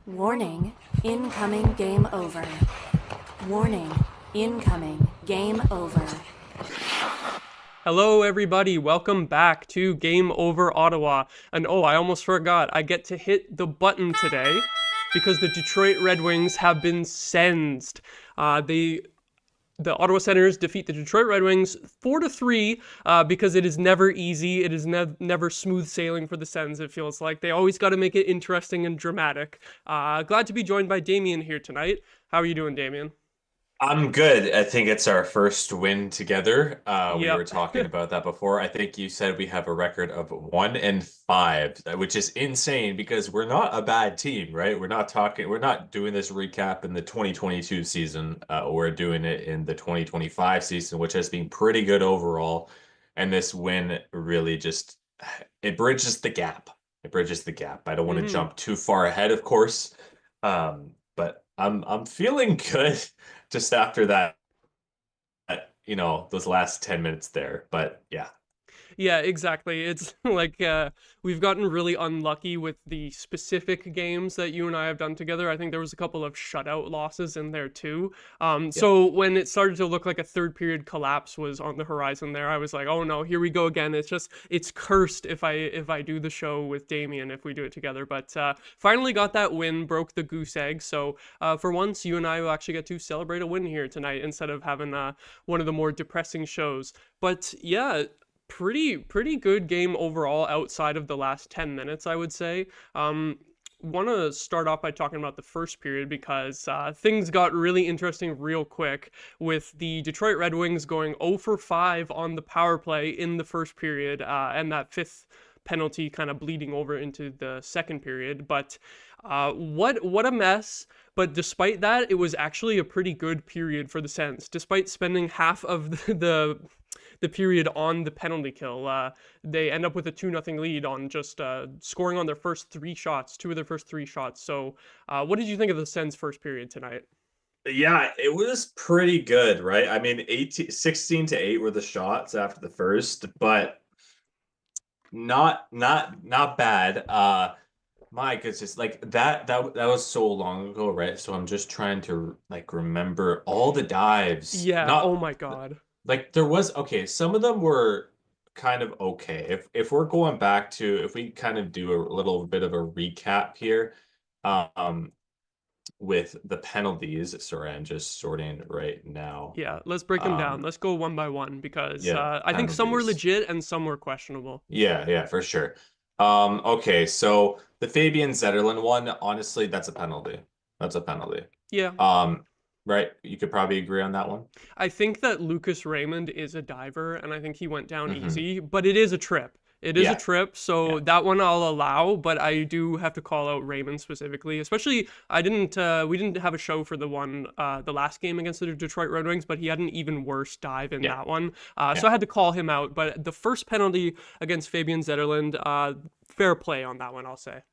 Warning, incoming game over. Warning, incoming game over. Hello, everybody. Welcome back to Game Over Ottawa. And oh, I almost forgot. I get to hit the button today because the Detroit Red Wings have been sensed. The Ottawa Senators defeat the Detroit Red Wings 4-3 because it is never easy. It is never smooth sailing for the Sens, it feels like. They always got to make it interesting and dramatic. Glad to be joined by Damian here tonight. How are you doing, Damian? I'm good. I think it's our first win together. We were Yep. talking about that before. I think you said we have a record of 1-5, which is insane because we're not a bad team, right? We're not doing this recap in the 2022 season. We're doing it in the 2025 season, which has been pretty good overall. And this win really just it bridges the gap. It bridges the gap. I don't want to hmm jump too far ahead, of course. But I'm feeling good just after those last 10 minutes there. But yeah. Yeah, exactly. It's like we've gotten really unlucky with the specific games that you and I have done together. I think there was a couple of shutout losses in there too. Yeah. So when it started to look like a third period collapse was on the horizon there, I was like, oh no, here we go again. It's cursed if I do the show with Damien if we do it together. But finally got that win, broke the goose egg. So for once, you and I will actually get to celebrate a win here tonight instead of having one of the more depressing shows. But yeah, pretty good game overall outside of the last 10 minutes, I would say. Want to start off by talking about the first period because things got really interesting real quick with the Detroit Red Wings going 0 for 5 on the power play in the first period and that fifth penalty kind of bleeding over into the second period. But what a mess. But despite that, it was actually a pretty good period for the Sens. Despite spending half of the period on the penalty kill, they end up with a 2-0 lead on just scoring on their first three shots, two of their first three shots. So what did you think of the Sens' first period tonight? Yeah, it was pretty good, right? I mean, 16-8 were the shots after the first, but not bad. My goodness, like that was so long ago, right? So I'm just trying to like remember all the dives. Yeah, oh Not my God. like there was okay, some of them were kind of okay. If we're going back to if we kind of do a little bit of a recap here, um, with the penalties. Sorry, I'm just sorting right now. Yeah, let's break them down. Um, Let's go one by one because yeah, I think some were penalties. legit and some were questionable. Yeah, for sure. Okay, so the Fabian Zetterlund one, honestly, that's a penalty. That's a penalty. Yeah, Um, right? You could probably agree on that one. I think that Lucas Raymond is a diver, and I think he went down Hmm. easy, but it is a trip. It is a Yeah, trip, yeah, so that one I'll allow, but I do have to call out Raymond specifically. Especially, we didn't have a show for the last game against the Detroit Red Wings, but he had an even worse dive in yeah, that one. So yeah. I had to call him out. But the first penalty against Fabian Zetterlund, fair play on that one, I'll say.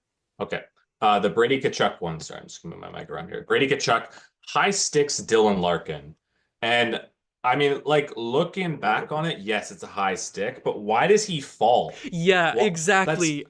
Okay. The Brady Kachuk one. Sorry, I'm just gonna move my mic around here. Brady Kachuk, high sticks Dylan Larkin. And I mean, like looking back on it, yes, it's a high stick, but why does he fall? Yeah, What that's exactly.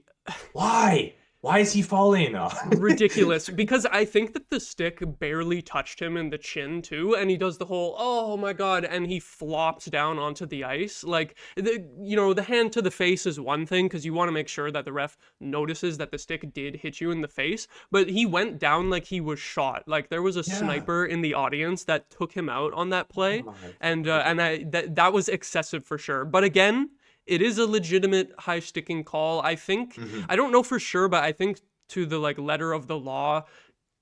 why? Why is he falling? Ridiculous because I think that the stick barely touched him in the chin too, and he does the whole oh my god, and he flops down onto the ice. Like the hand to the face is one thing because you want to make sure that the ref notices that the stick did hit you in the face, but he went down like he was shot. Like there was a Yeah. sniper in the audience that took him out on that Oh play, my and goodness. that was excessive for sure. But again, it is a legitimate high sticking call. I think Hmm. I don't know for sure, but I think to the like letter of the law,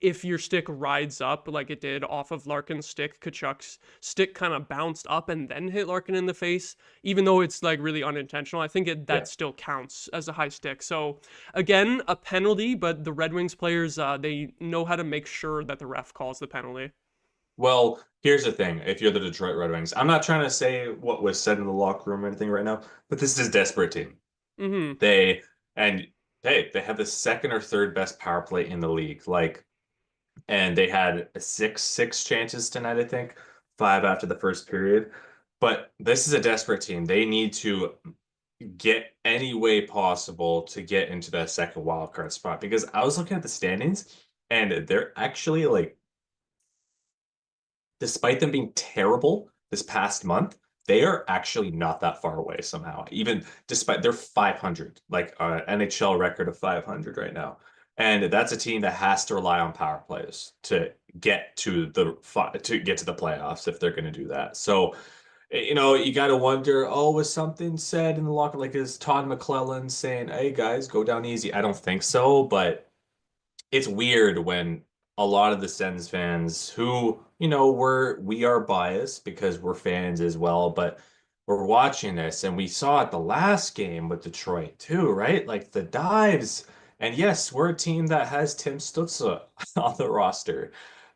if your stick rides up like it did off of Larkin's stick, Kachuk's stick kind of bounced up and then hit Larkin in the face, even though it's like really unintentional. I think Yeah. that still counts as a high stick. So again, a penalty, but the Red Wings players they know how to make sure that the ref calls the penalty. Well, here's the thing. If you're the Detroit Red Wings, I'm not trying to say what was said in the locker room or anything right now, but this is a desperate team. Mm-hmm. They and hey, they have the second or third best power play in the league. Like, and they had six chances tonight, I think, five after the first period. But this is a desperate team. They need to get any way possible to get into that second wild card spot because I was looking at the standings. And they're actually like, despite them being terrible this past month, they are actually not that far away somehow. Even despite they're 500, like NHL record of 500 right now. And that's a team that has to rely on power plays to get to the playoffs if they're going to do that. So, you got to wonder, oh, was something said in the locker, like is Todd McClellan saying, "Hey guys, go down easy"? I don't think so, but it's weird when a lot of the Sens fans who, we are biased because we're fans as well, but we're watching this and we saw it the last game with Detroit too, right? Like the dives. And yes, we're a team that has Tim Stützle on the roster.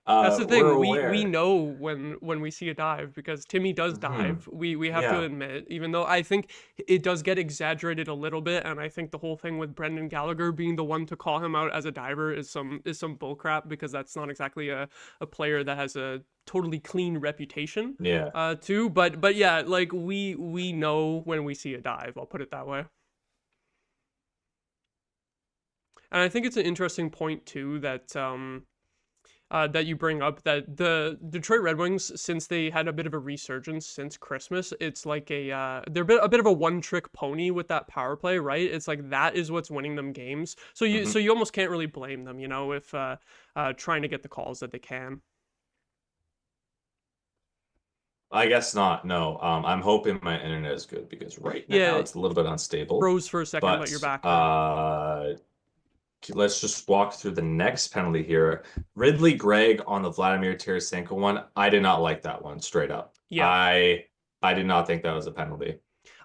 That's the We're thing. We aware. know when we see a dive because Timmy does Hmm. dive. We have to Yeah. admit, even though I think it does get exaggerated a little bit, and I think the whole thing with Brendan Gallagher being the one to call him out as a diver is some bullcrap because that's not exactly a player that has a totally clean reputation Yeah. too. But yeah, like we know when we see a dive. I'll put it that way. And I think it's an interesting point too that you bring up that the Detroit Red Wings, since they had a bit of a resurgence since Christmas, it's like they're a bit of a one-trick pony with that power play, right? It's like that is what's winning them games. So Hmm. you almost can't really blame them, if trying to get the calls that they can. I guess not. No. I'm hoping my internet is good because right now Yeah, it's a little bit unstable. froze for a second, but you're But back now. let's just walk through the next penalty here. Ridley Gregg on the Vladimir Tarasenko one. I did not like that one straight up. Yeah. I did not think that was a penalty.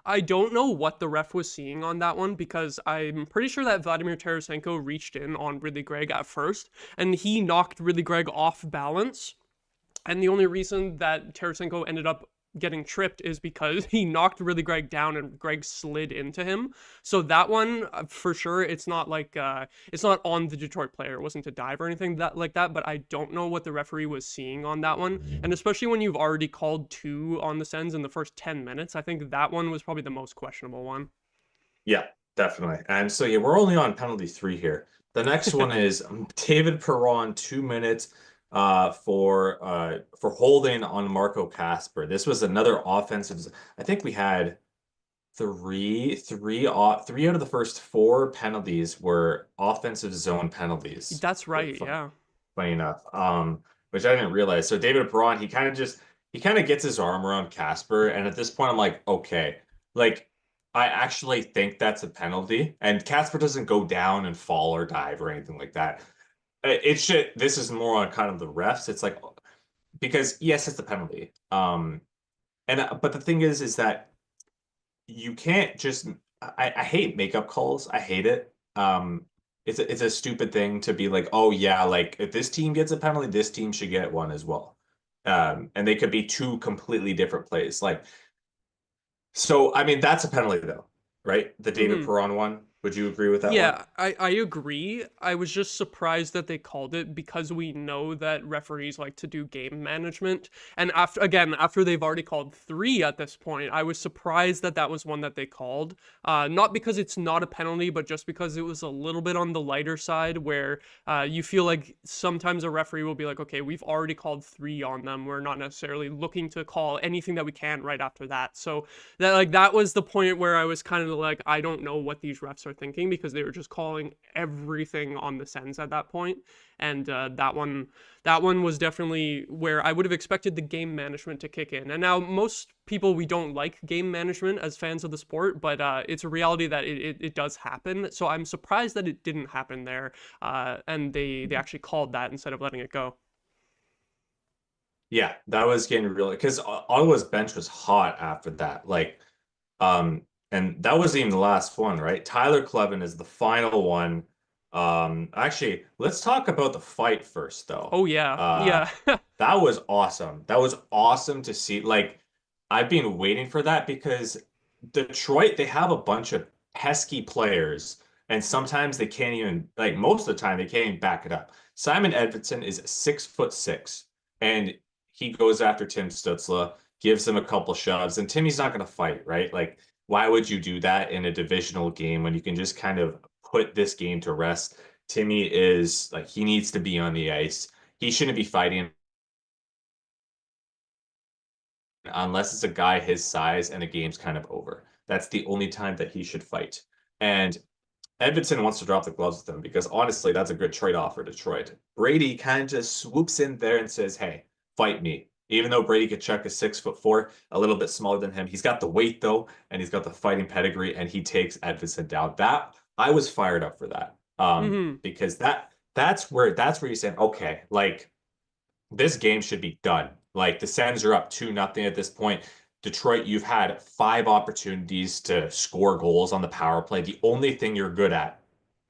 I don't know what the ref was seeing on that one because I'm pretty sure that Vladimir Tarasenko reached in on Ridley Gregg at first and he knocked Ridley Gregg off balance. And the only reason that Tarasenko ended up getting tripped is because he knocked really Greg down and Greg slid into him. So that one, for sure, it's not like it's not on the Detroit player. It wasn't a dive or anything that. But I don't know what the referee was seeing on that one. And especially when you've already called two on the Sens in the first 10 minutes, I think that one was probably the most questionable one. Yeah, definitely. And so yeah, we're only on penalty three here. The next one is David Perron, 2 minutes for holding on Marco Casper. This was another offensive. I think we had three out of the first four penalties were offensive zone penalties. That's right. Yeah. Funny enough, which I didn't realize. So David Perron, he kind of gets his arm around Casper, and at this point, I'm like, okay, like I actually think that's a penalty, and Casper doesn't go down and fall or dive or anything like that. It should. This is more on kind of the refs. It's like because yes, it's a penalty. And but the thing is that you can't just. I hate makeup calls. I hate it. It's a stupid thing to be like, oh yeah, like if this team gets a penalty, this team should get one as well. And they could be two completely different plays. Like, so I mean, that's a penalty though, right? The David Mm-hmm. Perron one. Would you agree with that one? Yeah, I agree. I was just surprised that they called it because we know that referees like to do game management. And after they've already called three at this point, I was surprised that that was one that they called. Not because it's not a penalty, but just because it was a little bit on the lighter side where you feel like sometimes a referee will be like, okay, we've already called three on them. We're not necessarily looking to call anything that we can right after that. So that was the point where I was kind of like, I don't know what these refs are thinking because they were just calling everything on the Sens at that point. And that one was definitely where I would have expected the game management to kick in. And now most people, we don't like game management as fans of the sport, but it's a reality that it does happen. So I'm surprised that it didn't happen there, and they actually called that instead of letting it go. Yeah, that was getting really because Ottawa's bench was hot after that. Like, and that wasn't even the last one, right? Tyler Clevin is the final one. Actually, let's talk about the fight first, though. Oh yeah, Uh, yeah. that was awesome. That was awesome to see. Like, I've been waiting for that because Detroit, they have a bunch of pesky players, and sometimes they can't even, like, most of the time, they can't even back it up. Simon Edvinsson is 6'6", and he goes after Tim Stützle, gives him a couple shoves, and Timmy's not going to fight, right? Like, why would you do that in a divisional game when you can just kind of put this game to rest? Timmy is like he needs to be on the ice. He shouldn't be fighting unless it's a guy his size and the game's kind of over. That's the only time that he should fight. And Edmonton wants to drop the gloves with him because honestly, that's a good trade-off for Detroit. Brady kind of just swoops in there and says, "Hey, fight me." Even though Brady Tkachuk is 6'4", a little bit smaller than him, he's got the weight though, and he's got the fighting pedigree, and he takes Edmonton down. That I was fired up for that, because that's where you're saying, okay, like this game should be done. Like the Sens are up 2-0 at this point. Detroit, you've had 5 opportunities to score goals on the power play. The only thing you're good at,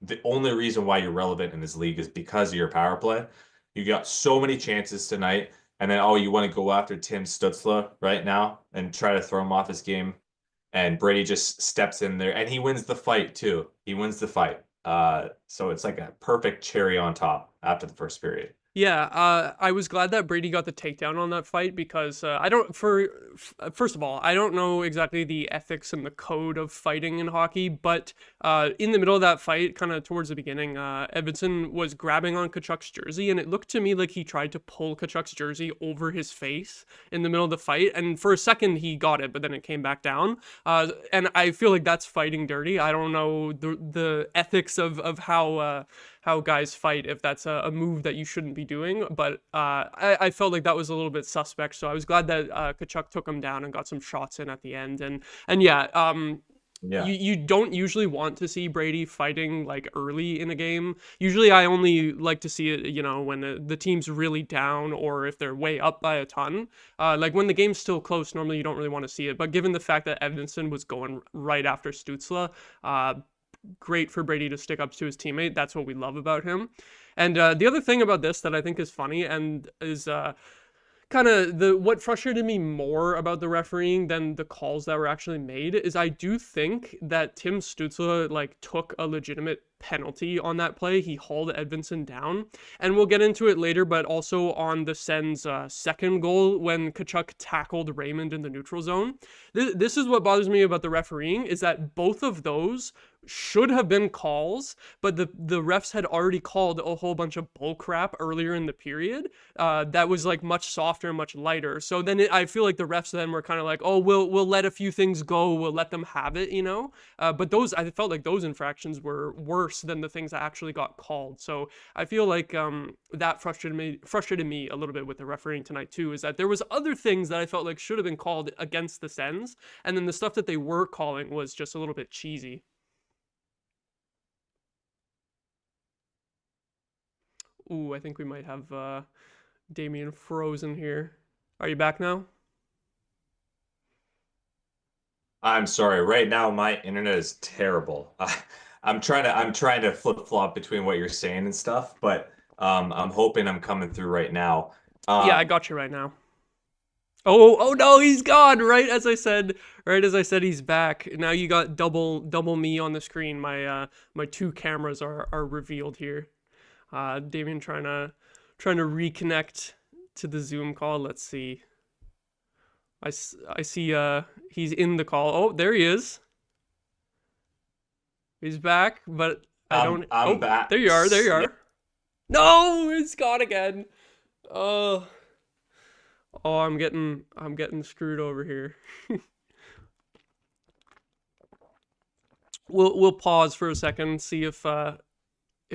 the only reason why you're relevant in this league is because of your power play. You got so many chances tonight, and then you want to go after Tim Stützle right now and try to throw him off his game. And Brady just steps in there, and he wins the fight too. He wins the fight. So it's like a perfect cherry on top after the first period. Yeah, I was glad that Brady got the takedown on that fight because first of all, I don't know exactly the ethics and the code of fighting in hockey, but in the middle of that fight, kind of towards the beginning, Edvinsson was grabbing on Tkachuk's jersey, and it looked to me like he tried to pull Tkachuk's jersey over his face in the middle of the fight, and for a second he got it, but then it came back down, and I feel like that's fighting dirty. I don't know the ethics of how guys fight, if that's a move that you shouldn't be doing, but I felt like that was a little bit suspect, so I was glad that Tkachuk took him down and got some shots in at the end, and yeah, you don't usually want to see Brady fighting like early in a game. Usually I only like to see it, when the team's really down or if they're way up by a ton. Like when the game's still close, normally you don't really want to see it, but given the fact that Edvinsson was going right after Stützle, great for Brady to stick up to his teammate. That's what we love about him. And the other thing about this that I think is funny and is kind of what frustrated me more about the refereeing than the calls that were actually made is I do think that Tim Stützle like took a legitimate penalty on that play. He hauled Edvinsson down, and we'll get into it later, but also on the Sens' second goal when Tkachuk tackled Raymond in the neutral zone. This is what bothers me about the refereeing, is that both of those should have been calls, but the refs had already called a whole bunch of bull crap earlier in the period that was like much softer and much lighter. So then I feel like the refs then were kind of like, oh, we'll let a few things go, we'll let them have it, but I felt like those infractions were worse than the things that actually got called. So I feel like that frustrated me a little bit with the refereeing tonight too, is that there was other things that I felt like should have been called against the Sens, and then the stuff that they were calling was just a little bit cheesy. Ooh, I think we might have Damian frozen here. Are you back now? I'm sorry. Right now, my internet is terrible. I'm trying to flip-flop between what you're saying and stuff, but I'm hoping I'm coming through right now. Yeah, I got you right now. Oh no, he's gone. Right as I said, he's back. Now you got double me on the screen. My 2 cameras are revealed here. Damian trying to reconnect to the Zoom call. Let's see. I see he's in the call. Oh, there he is. He's back, but I'm back. There you are. No, it's gone again. Oh, I'm getting screwed over here. We'll pause for a second, see if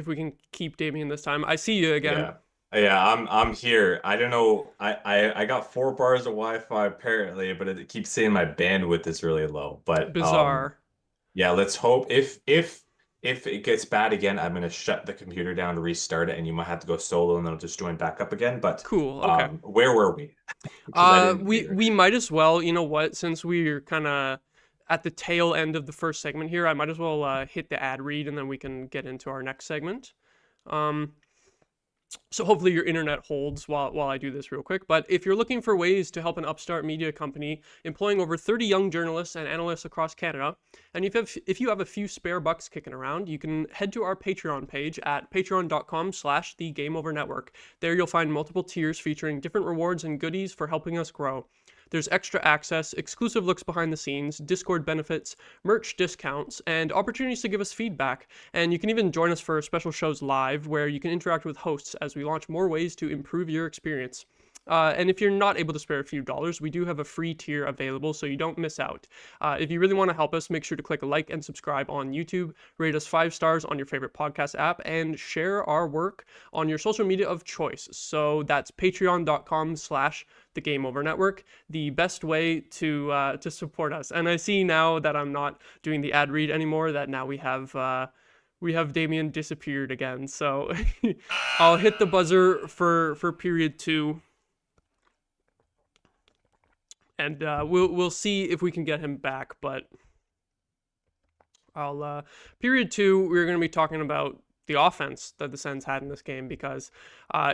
we can keep Damien this time. I see you again. Yeah, I'm here. I don't know. I got 4 bars of Wi-Fi apparently, but it keeps saying my bandwidth is really low. But bizarre. Yeah, let's hope if it gets bad again, I'm gonna shut the computer down to restart it, and you might have to go solo, and then I'll just join back up again. But cool. Okay. Where were we? We might as well. You know what? Since we're kind of at the tail end of the first segment here, I might as well hit the ad read, and then we can get into our next segment. So hopefully your internet holds while I do this real quick. But if you're looking for ways to help an upstart media company employing over 30 young journalists and analysts across Canada, and if you have a few spare bucks kicking around, you can head to our Patreon page at patreon.com/thegameovernetwork. There you'll find multiple tiers featuring different rewards and goodies for helping us grow. There's extra access, exclusive looks behind the scenes, Discord benefits, merch discounts, and opportunities to give us feedback. And you can even join us for special shows live where you can interact with hosts as we launch more ways to improve your experience. And if you're not able to spare a few dollars, we do have a free tier available so you don't miss out. If you really want to help us, make sure to click like and subscribe on YouTube, rate us 5 stars on your favorite podcast app, and share our work on your social media of choice. So that's patreon.com/the Game Over Network, the best way to support us. And I see now that I'm not doing the ad read anymore, that now we have Damian disappeared again. So I'll hit the buzzer for period 2. And we'll see if we can get him back, but period 2, we're going to be talking about the offense that the Sens had in this game, because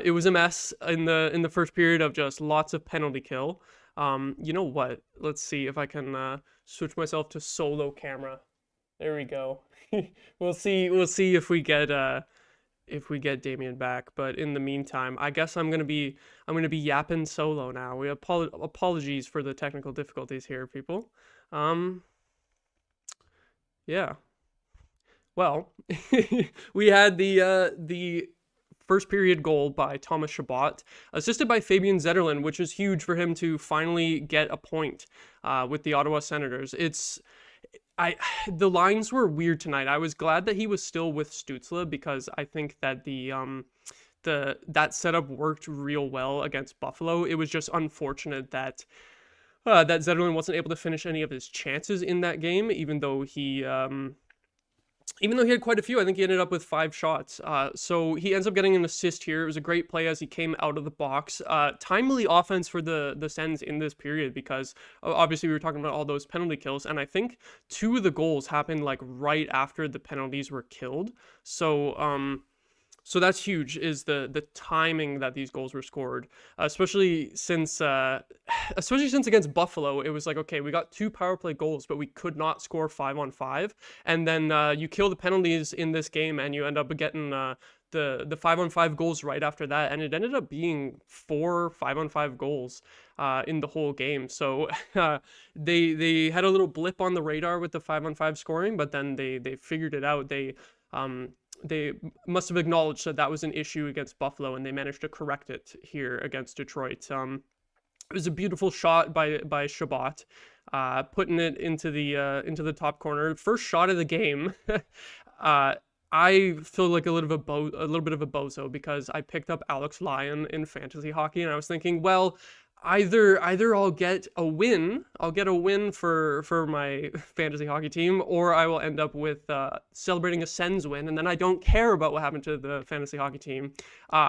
it was a mess in the first period of just lots of penalty kill. You know what? Let's see if I can switch myself to solo camera. There we go. We'll see if we get Damian back, but in the meantime, I guess I'm gonna be yapping solo now. We apologies for the technical difficulties here, people. Yeah. Well, we had the first period goal by Thomas Chabot, assisted by Fabian Zetterlund, which is huge for him to finally get a point with the Ottawa Senators. The lines were weird tonight. I was glad that he was still with Stützle, because I think that that setup worked real well against Buffalo. It was just unfortunate that Zetterlund wasn't able to finish any of his chances in that game, even though he had quite a few. I think he ended up with 5 shots. So he ends up getting an assist here. It was a great play as he came out of the box. Timely offense for the Sens in this period, because obviously we were talking about all those penalty kills, and I think 2 of the goals happened like right after the penalties were killed. So that's huge, is the timing that these goals were scored, especially since against Buffalo. It was like, okay, we got 2 power play goals, but we could not score 5-on-5, and then you kill the penalties in this game, and you end up getting the 5-on-5 goals right after that, and it ended up being 4 5-on-5 goals in the whole game. So they had a little blip on the radar with the 5-on-5 scoring, but then they figured it out. They must have acknowledged that was an issue against Buffalo, and they managed to correct it here against Detroit. It was a beautiful shot by Chabot, putting it into the top corner. First shot of the game. I feel like a little bit of a bozo, because I picked up Alex Lyon in fantasy hockey, and I was thinking, well, either I'll get a win for my fantasy hockey team, or I will end up with celebrating a Sens win, and then I don't care about what happened to the fantasy hockey team.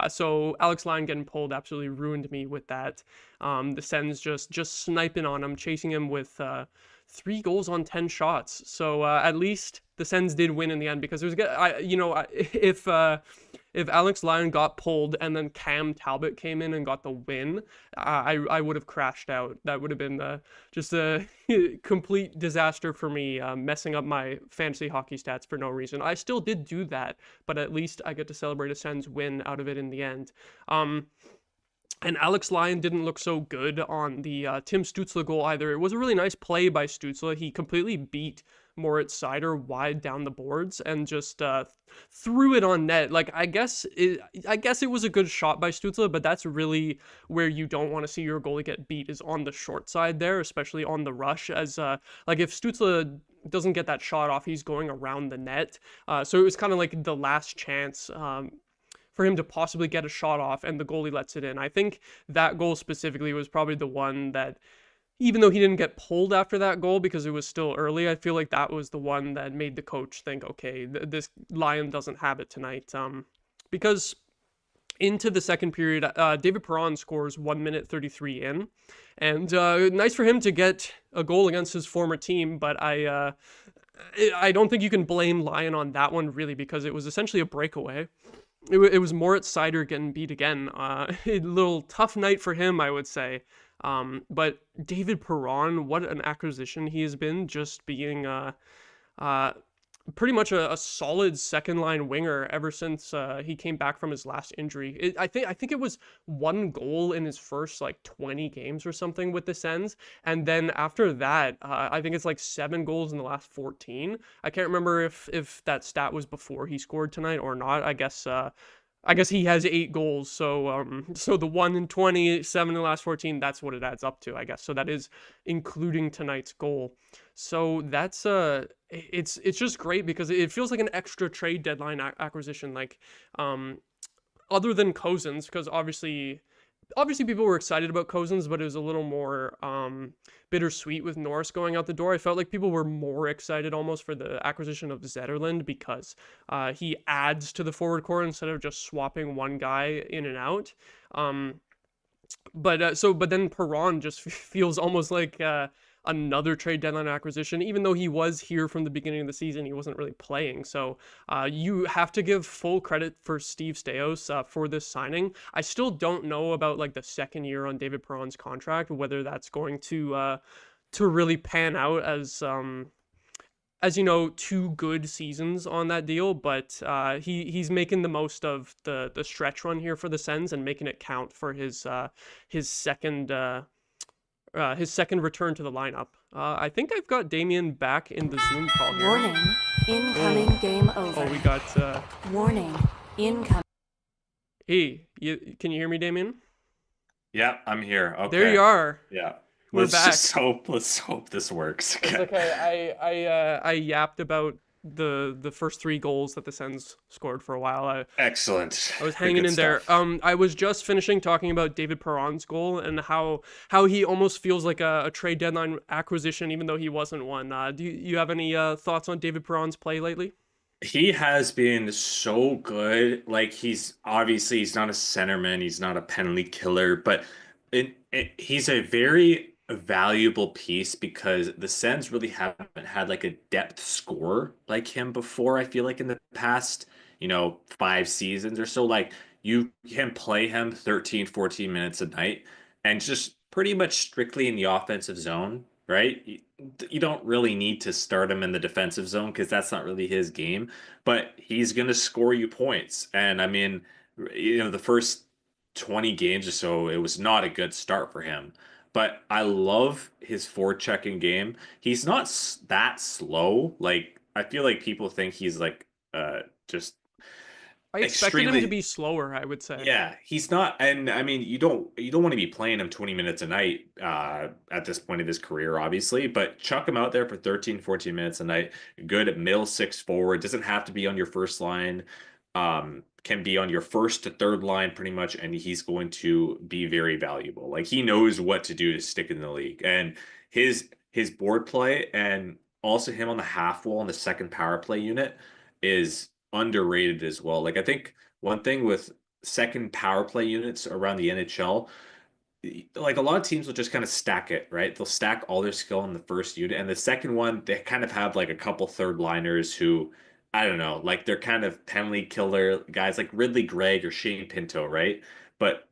So Alex Lyon getting pulled absolutely ruined me with that. The Sens just sniping on him, chasing him with 3 goals on 10 shots. So at least the Sens did win in the end, because it was if Alex Lyon got pulled and then Cam Talbot came in and got the win, I would have crashed out. That would have been just a complete disaster for me, messing up my fantasy hockey stats for no reason. I still did do that, but at least I get to celebrate a Sens win out of it in the end. And Alex Lyon didn't look so good on the Tim Stützle goal either. It was a really nice play by Stützle. He completely beat Moritz Seider wide down the boards and just threw it on net. Like, I guess it was a good shot by Stützle, but that's really where you don't want to see your goalie get beat, is on the short side there, especially on the rush. As like, if Stützle doesn't get that shot off, he's going around the net. So it was kind of like the last chance for him to possibly get a shot off, and the goalie lets it in. I think that goal specifically was probably the one that, even though he didn't get pulled after that goal because it was still early, I feel like that was the one that made the coach think, okay, this Lion doesn't have it tonight. Because into the second period, David Perron scores 1 minute 33 in, and nice for him to get a goal against his former team, but I don't think you can blame Lion on that one, really, because it was essentially a breakaway. It was Moritz Seider getting beat again. A little tough night for him, I would say. But David Perron, what an acquisition he has been, just being pretty much a solid second line winger ever since he came back from his last injury. I think it was one goal in his first like 20 games or something with the Sens, and then after that, I think it's like 7 goals in the last 14. I can't remember if that stat was before he scored tonight or not. I guess he has 8 goals, so the 1 in 20, 7 in the last 14, that's what it adds up to, I guess. So that is including tonight's goal. So that's it's just great because it feels like an extra trade deadline acquisition, like other than Cousins, because obviously people were excited about Cousins, but it was a little more bittersweet with Norris going out the door. I felt like people were more excited almost for the acquisition of Zetterlund because he adds to the forward core instead of just swapping one guy in and out. But then Perron just feels almost like another trade deadline acquisition, even though he was here from the beginning of the season. He wasn't really playing, so you have to give full credit for Steve Staios for this signing. I still don't know about like the second year on David Perron's contract, whether that's going to really pan out as you know, 2 good seasons on that deal, but he's making the most of the stretch run here for the Sens and making it count for his second return to the lineup. I think I've got Damian back in the Zoom call here. Warning, incoming game over. Oh, we got Warning, incoming. Hey, can you hear me, Damian? Yeah, I'm here. Okay. There you are. Yeah. We're back. Let's hope this works. It's okay. I yapped about the first 3 goals that the Sens scored for a while. Excellent. I was hanging in there. I was just finishing talking about David Perron's goal and how he almost feels like a trade deadline acquisition, even though he wasn't one. Do you have any thoughts on David Perron's play lately? He has been so good. Like he's not a centerman, he's not a penalty killer, but he's a very valuable piece because the Sens really haven't had like a depth scorer like him before. I feel like in the past, 5 seasons or so, like you can play him 13, 14 minutes a night and just pretty much strictly in the offensive zone, right? You don't really need to start him in the defensive zone because that's not really his game, but he's going to score you points. And I mean, the first 20 games or so, it was not a good start for him. But I love his forechecking game. He's not that slow. Like I feel like people think he's like just I expected him to be slower, I would say. Yeah, he's not. And I mean, you don't want to be playing him 20 minutes a night at this point of his career, obviously, but chuck him out there for 13, 14 minutes a night. Good at middle 6 forward. Doesn't have to be on your first line. Can be on your first to third line pretty much, and he's going to be very valuable. Like he knows what to do to stick in the league, and his board play and also him on the half wall on the second power play unit is underrated as well. Like I think one thing with second power play units around the NHL, like a lot of teams will just kind of stack it, right? They'll stack all their skill in the first unit, and the second one they kind of have like a couple third liners who I don't know, like they're kind of penalty killer guys like Ridley Gregg or Shane Pinto, right? But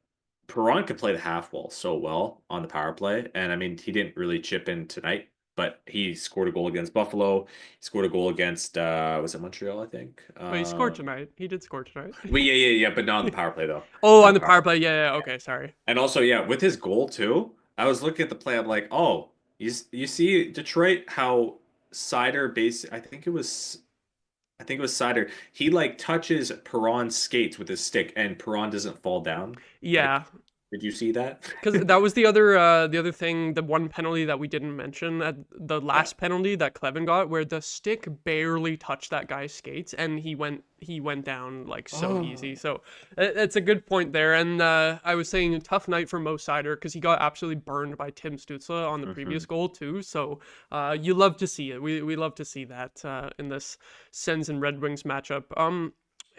Perron could play the half wall so well on the power play. And I mean, he didn't really chip in tonight, but he scored a goal against Buffalo. He scored a goal against, was it Montreal, I think? Well, he scored tonight. He did score tonight. Well, yeah, but not on the power play, though. Oh, on the power play. Yeah, okay, sorry. And also, yeah, with his goal, too, I was looking at the play. I'm like, oh, you see Detroit, how Sider I think it was Sider. He like touches Perron's skates with his stick, and Perron doesn't fall down. Yeah. Like, did you see that? Because that was the other thing, the one penalty that we didn't mention at the last penalty that Clevin got, where the stick barely touched that guy's skates, and he went down like so easy. So it's a good point there. And I was saying a tough night for Mo Sider because he got absolutely burned by Tim Stützle on the previous goal too. So you love to see it. We love to see that in this Sens and Red Wings matchup.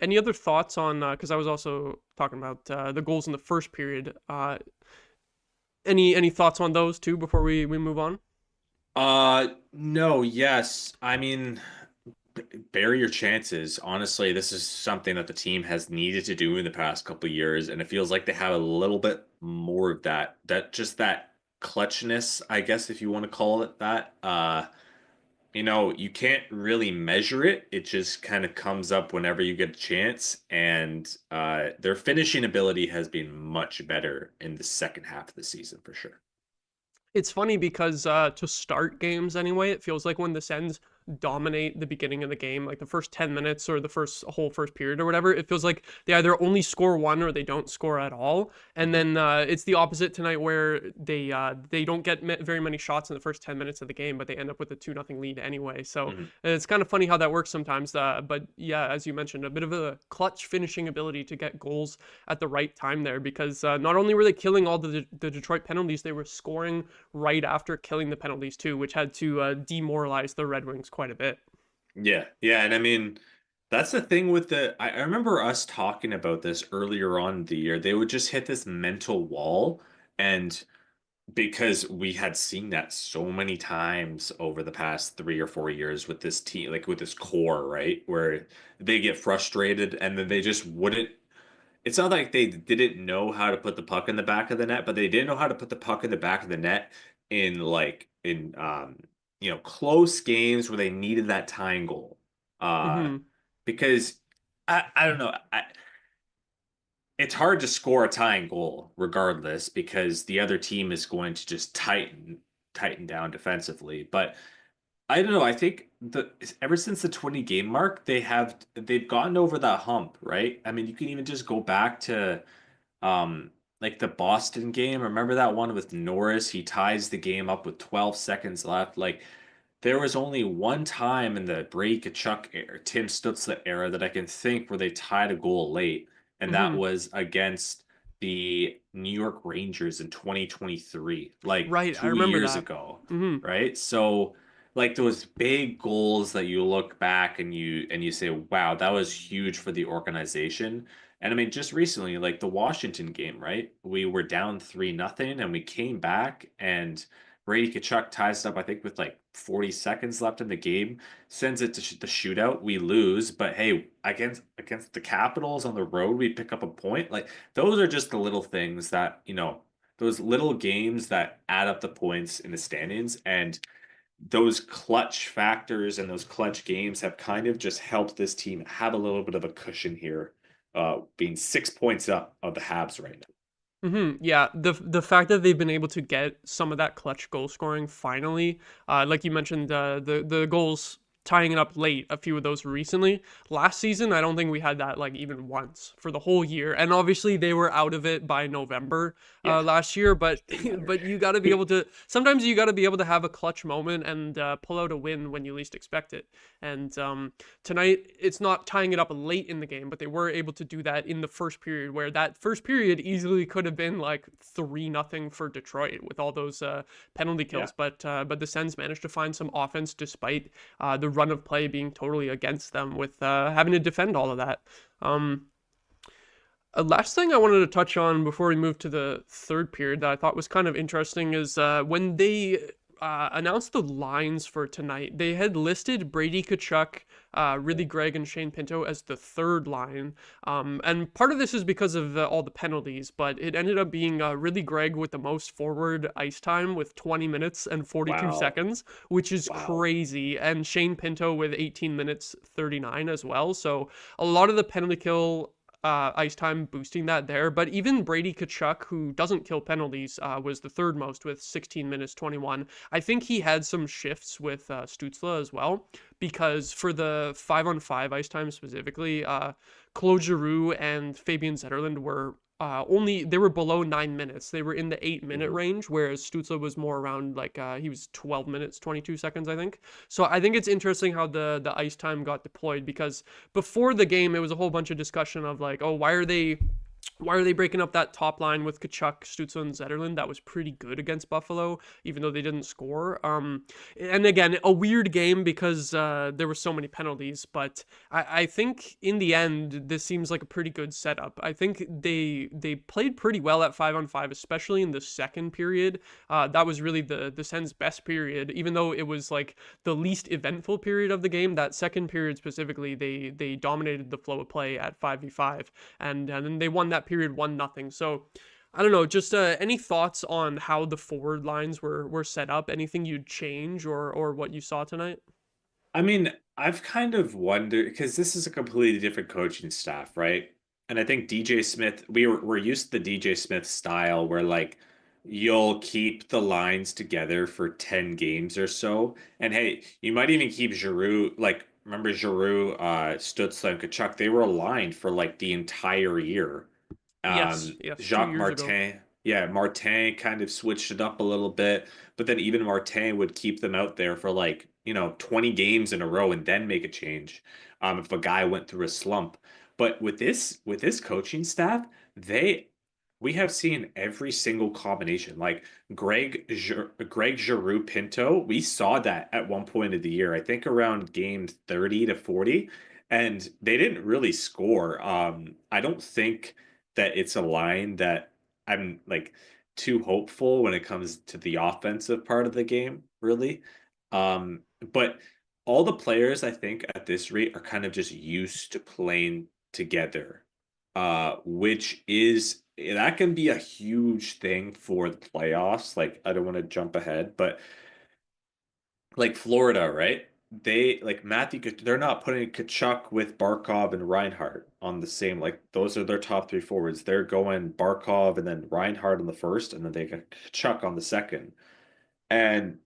Any other thoughts on, because I was also talking about the goals in the first period. Any thoughts on those too before we move on? No, yes. I mean, bury your chances. Honestly, this is something that the team has needed to do in the past couple of years, and it feels like they have a little bit more of that clutchness, I guess, if you want to call it that. you can't really measure it. It just kind of comes up whenever you get a chance. And their finishing ability has been much better in the second half of the season for sure. It's funny because to start games anyway, it feels like when the Sens dominate the beginning of the game, like the first 10 minutes or the first period or whatever, it feels like they either only score one or they don't score at all. And then it's the opposite tonight where they don't get very many shots in the first 10 minutes of the game, but they end up with a 2-0 lead anyway. So it's kind of funny how that works sometimes. But yeah, as you mentioned, a bit of a clutch finishing ability to get goals at the right time there, because not only were they killing all the Detroit penalties, they were scoring right after killing the penalties too, which had to demoralize the Red Wings quite a bit. Yeah, yeah, and I mean that's the thing with I remember us talking about this earlier on in the year. They would just hit this mental wall, and because we had seen that so many times over the past 3 or 4 years with this team, like with this core, right? Where they get frustrated and then they just wouldn't. It's not like they didn't know how to put the puck in the back of the net, but they didn't know how to put the puck in the back of the net in close games where they needed that tying goal. Uh, Mm-hmm. because I don't know. It's hard to score a tying goal regardless because the other team is going to just tighten down defensively. But I don't know. I think ever since the 20 game mark, they've gotten over that hump, right? I mean, you can even just go back to um like the Boston game. Remember that one with Norris? He ties the game up with 12 seconds left. Like there was only one time in the Brady Tkachuk era, Tim Stützle era that I can think where they tied a goal late, and that Mm-hmm. was against the New York Rangers in 2023, like Right, I two remember years that. ago, Mm-hmm. right? So like those big goals that you look back and you say, wow, that was huge for the organization. And I mean, just recently, like the Washington game, right? We were down 3-0 and we came back and Brady Tkachuk ties it up, I think, with like 40 seconds left in the game, sends it to the shootout. We lose, but hey, against the Capitals on the road, we pick up a point. Like those are just the little things that, those little games that add up the points in the standings. And those clutch factors and those clutch games have kind of just helped this team have a little bit of a cushion here, being 6 points up of the Habs right now. Yeah, the fact that they've been able to get some of that clutch goal scoring finally, like you mentioned, the goals tying it up late, a few of those recently. Last season, I don't think we had that like even once for the whole year, and obviously they were out of it by November Yeah, last year. But didn't matter. but you got to be able to sometimes you got to be able to have a clutch moment and pull out a win when you least expect it. And tonight it's not tying it up late in the game, but they were able to do that in the first period, where that first period easily could have been like 3-0 for Detroit with all those penalty Yeah. kills. But the Sens managed to find some offense despite the run of play being totally against them with having to defend all of that. Um, last thing I wanted to touch on before we move to the third period that I thought was kind of interesting is when they announced the lines for tonight, they had listed Brady Tkachuk, Ridley Gregg, and Shane Pinto as the third line. And part of this is because of all the penalties, but it ended up being Ridley Gregg with the most forward ice time with 20 minutes and 42 Wow. seconds, which is Wow. crazy. And Shane Pinto with 18 minutes 39 as well. So a lot of the penalty kill ice time boosting that there. But even Brady Tkachuk, who doesn't kill penalties, was the third most with 16 minutes 21. I think he had some shifts with Stützle as well, because for the 5-on-5 ice time specifically, Claude Giroux and Fabian Zetterlund were they were below 9 minutes. They were in the 8 minute Mhm. range, whereas Stützle was more around like he was 12 minutes 22 seconds, I think. So I think it's interesting how the ice time got deployed, because before the game it was a whole bunch of discussion of like, oh, why are they breaking up that top line with Tkachuk, Stützle, and Zetterlund? That was pretty good against Buffalo, even though they didn't score. And again, a weird game because there were so many penalties. But I think in the end, this seems like a pretty good setup. I think they played pretty well at 5-on-5, especially in the second period. That was really the Sens' best period, even though it was like the least eventful period of the game. That second period specifically, they dominated the flow of play at 5v5, and then they won that period 1-0. So I don't know, just any thoughts on how the forward lines were set up? Anything you'd change or what you saw tonight? I mean, I've kind of wondered because this is a completely different coaching staff, right? And I think DJ Smith, we're used to the DJ Smith style where like you'll keep the lines together for 10 games or so. And hey, you might even keep Giroux, like remember Giroux, Stützle and Kachuk, they were aligned for like the entire year. Yes, 2 Jacques years ago. Martin, yeah, Martin kind of switched it up a little bit, but then even Martin would keep them out there for like, 20 games in a row and then make a change. If a guy went through a slump. But with this coaching staff, they we have seen every single combination. Like Greg Giroux Pinto, we saw that at one point of the year, I think around game 30 to 40, and they didn't really score. I don't think that it's a line that I'm like too hopeful when it comes to the offensive part of the game, really. But all the players I think at this rate are kind of just used to playing together, which is that can be a huge thing for the playoffs. Like I don't want to jump ahead, but like Florida, right? They like they're not putting Kachuk with Barkov and Reinhardt on the same, like those are their top three forwards. They're going Barkov and then Reinhardt on the first, and then they got Kachuk on the second. And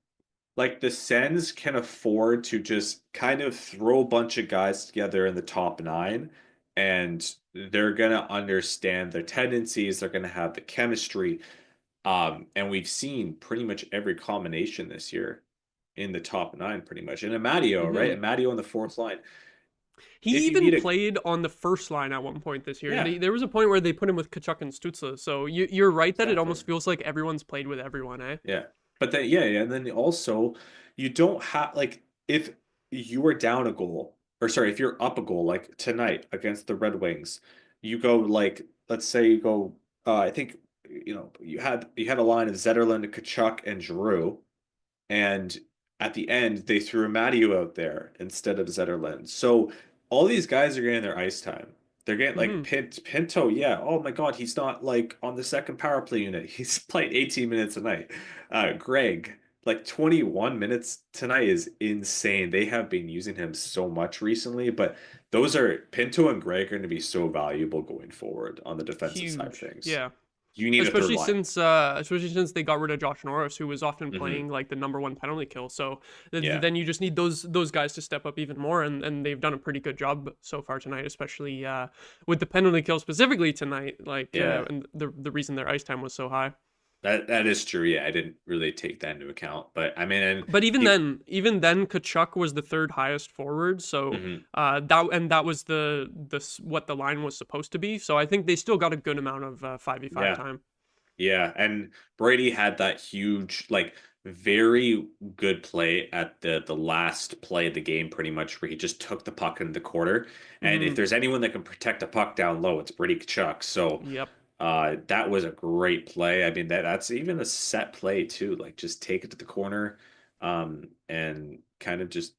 like the Sens can afford to just kind of throw a bunch of guys together in the top nine, and they're gonna understand their tendencies, they're gonna have the chemistry. And we've seen pretty much every combination this year in the top nine, pretty much. And Amadio, right? Hmm. Amadio on the fourth line. He If you even need a played on the first line at one point this year. yeah, There was a point where they put him with Kachuk and Stützle. So you're right that it exactly. almost feels like everyone's played with everyone, eh? Yeah. But then yeah, and then also you don't have like if you are down a goal, or sorry, if you're up a goal like tonight against the Red Wings, you go like let's say you go I think you had a line of Zetterlund, Kachuk, and Giroux, and at the end they threw Matthew out there instead of Zetterlund. So all these guys are getting their ice time. They're getting like Hmm. Pinto, yeah. Oh my God, he's not like on the second power play unit. He's playing 18 minutes a night. Greg, like 21 minutes tonight is insane. They have been using him so much recently, but those are Pinto and Greg are going to be so valuable going forward on the defensive side of Huge. things. Yeah. You need a third Especially line. since they got rid of Josh Norris, who was often Hmm. playing like the number one penalty kill. So Yeah. then you just need those guys to step up even more, and they've done a pretty good job so far tonight, especially with the penalty kill specifically tonight. Like Yeah. and the reason their ice time was so high. That is true. Yeah, I didn't really take that into account, but I mean, and But he, even then, Kachuk was the third highest forward. So mhm. that was what the line was supposed to be. So I think they still got a good amount of 5v5 Yeah, time. yeah, and Brady had that huge, like, very good play at the last play of the game, pretty much, where he just took the puck in the quarter. And if Hmm. there's anyone that can protect a puck down low, it's Brady Kachuk. So, Yep. that was a great play. I mean, that's even a set play too. Like, just take it to the corner, and kind of just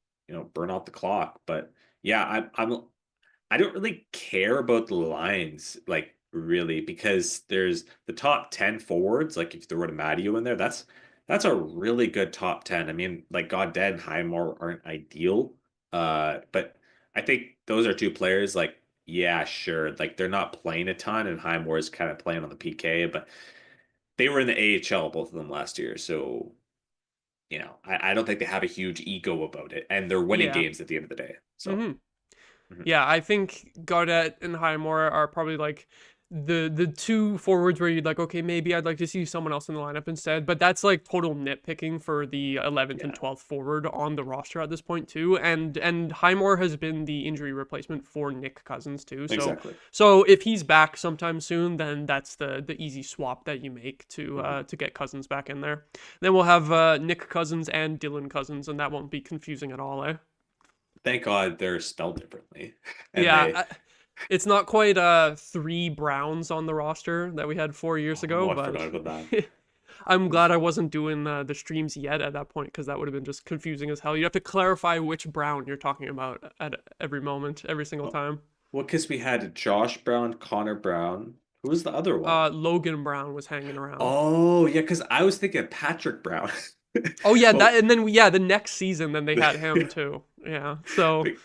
burn out the clock. But yeah, I don't really care about the lines, like really, because there's the top 10 forwards. Like if you throw a Matteo in there, that's a really good top 10. I mean, like Goddard and Highmore aren't ideal. But I think those are two players, like, yeah, sure. Like they're not playing a ton, and Highmore is kind of playing on the PK, but they were in the AHL, both of them last year. So, I don't think they have a huge ego about it. And they're winning Yeah. games at the end of the day. So Hmm. mhm. Yeah, I think Gaudet and Highmore are probably like the two forwards where you'd like, okay, maybe I'd like to see someone else in the lineup instead. But that's like total nitpicking for the 11th and Yeah, 12th forward on the roster at this point too. And Highmore has been the injury replacement for Nick Cousins too. So exactly. so if he's back sometime soon, then that's the easy swap that you make Mhm. to get Cousins back in there. Then we'll have Nick Cousins and Dylan Cousins, and that won't be confusing at all, eh? Thank God they're spelled differently. And Yeah, they, it's not quite three Browns on the roster that we had 4 years ago, oh, I but forgot about that. I'm glad I wasn't doing the streams yet at that point because that would have been just confusing as hell. You have to clarify which Brown you're talking about at every moment, every single Well, time. well, because we had Josh Brown, Connor Brown. Who was the other one? Logan Brown was hanging around. Oh, yeah, because I was thinking Patrick Brown. Oh yeah, Well, that and then yeah, the next season then they had him too. Yeah. So Like,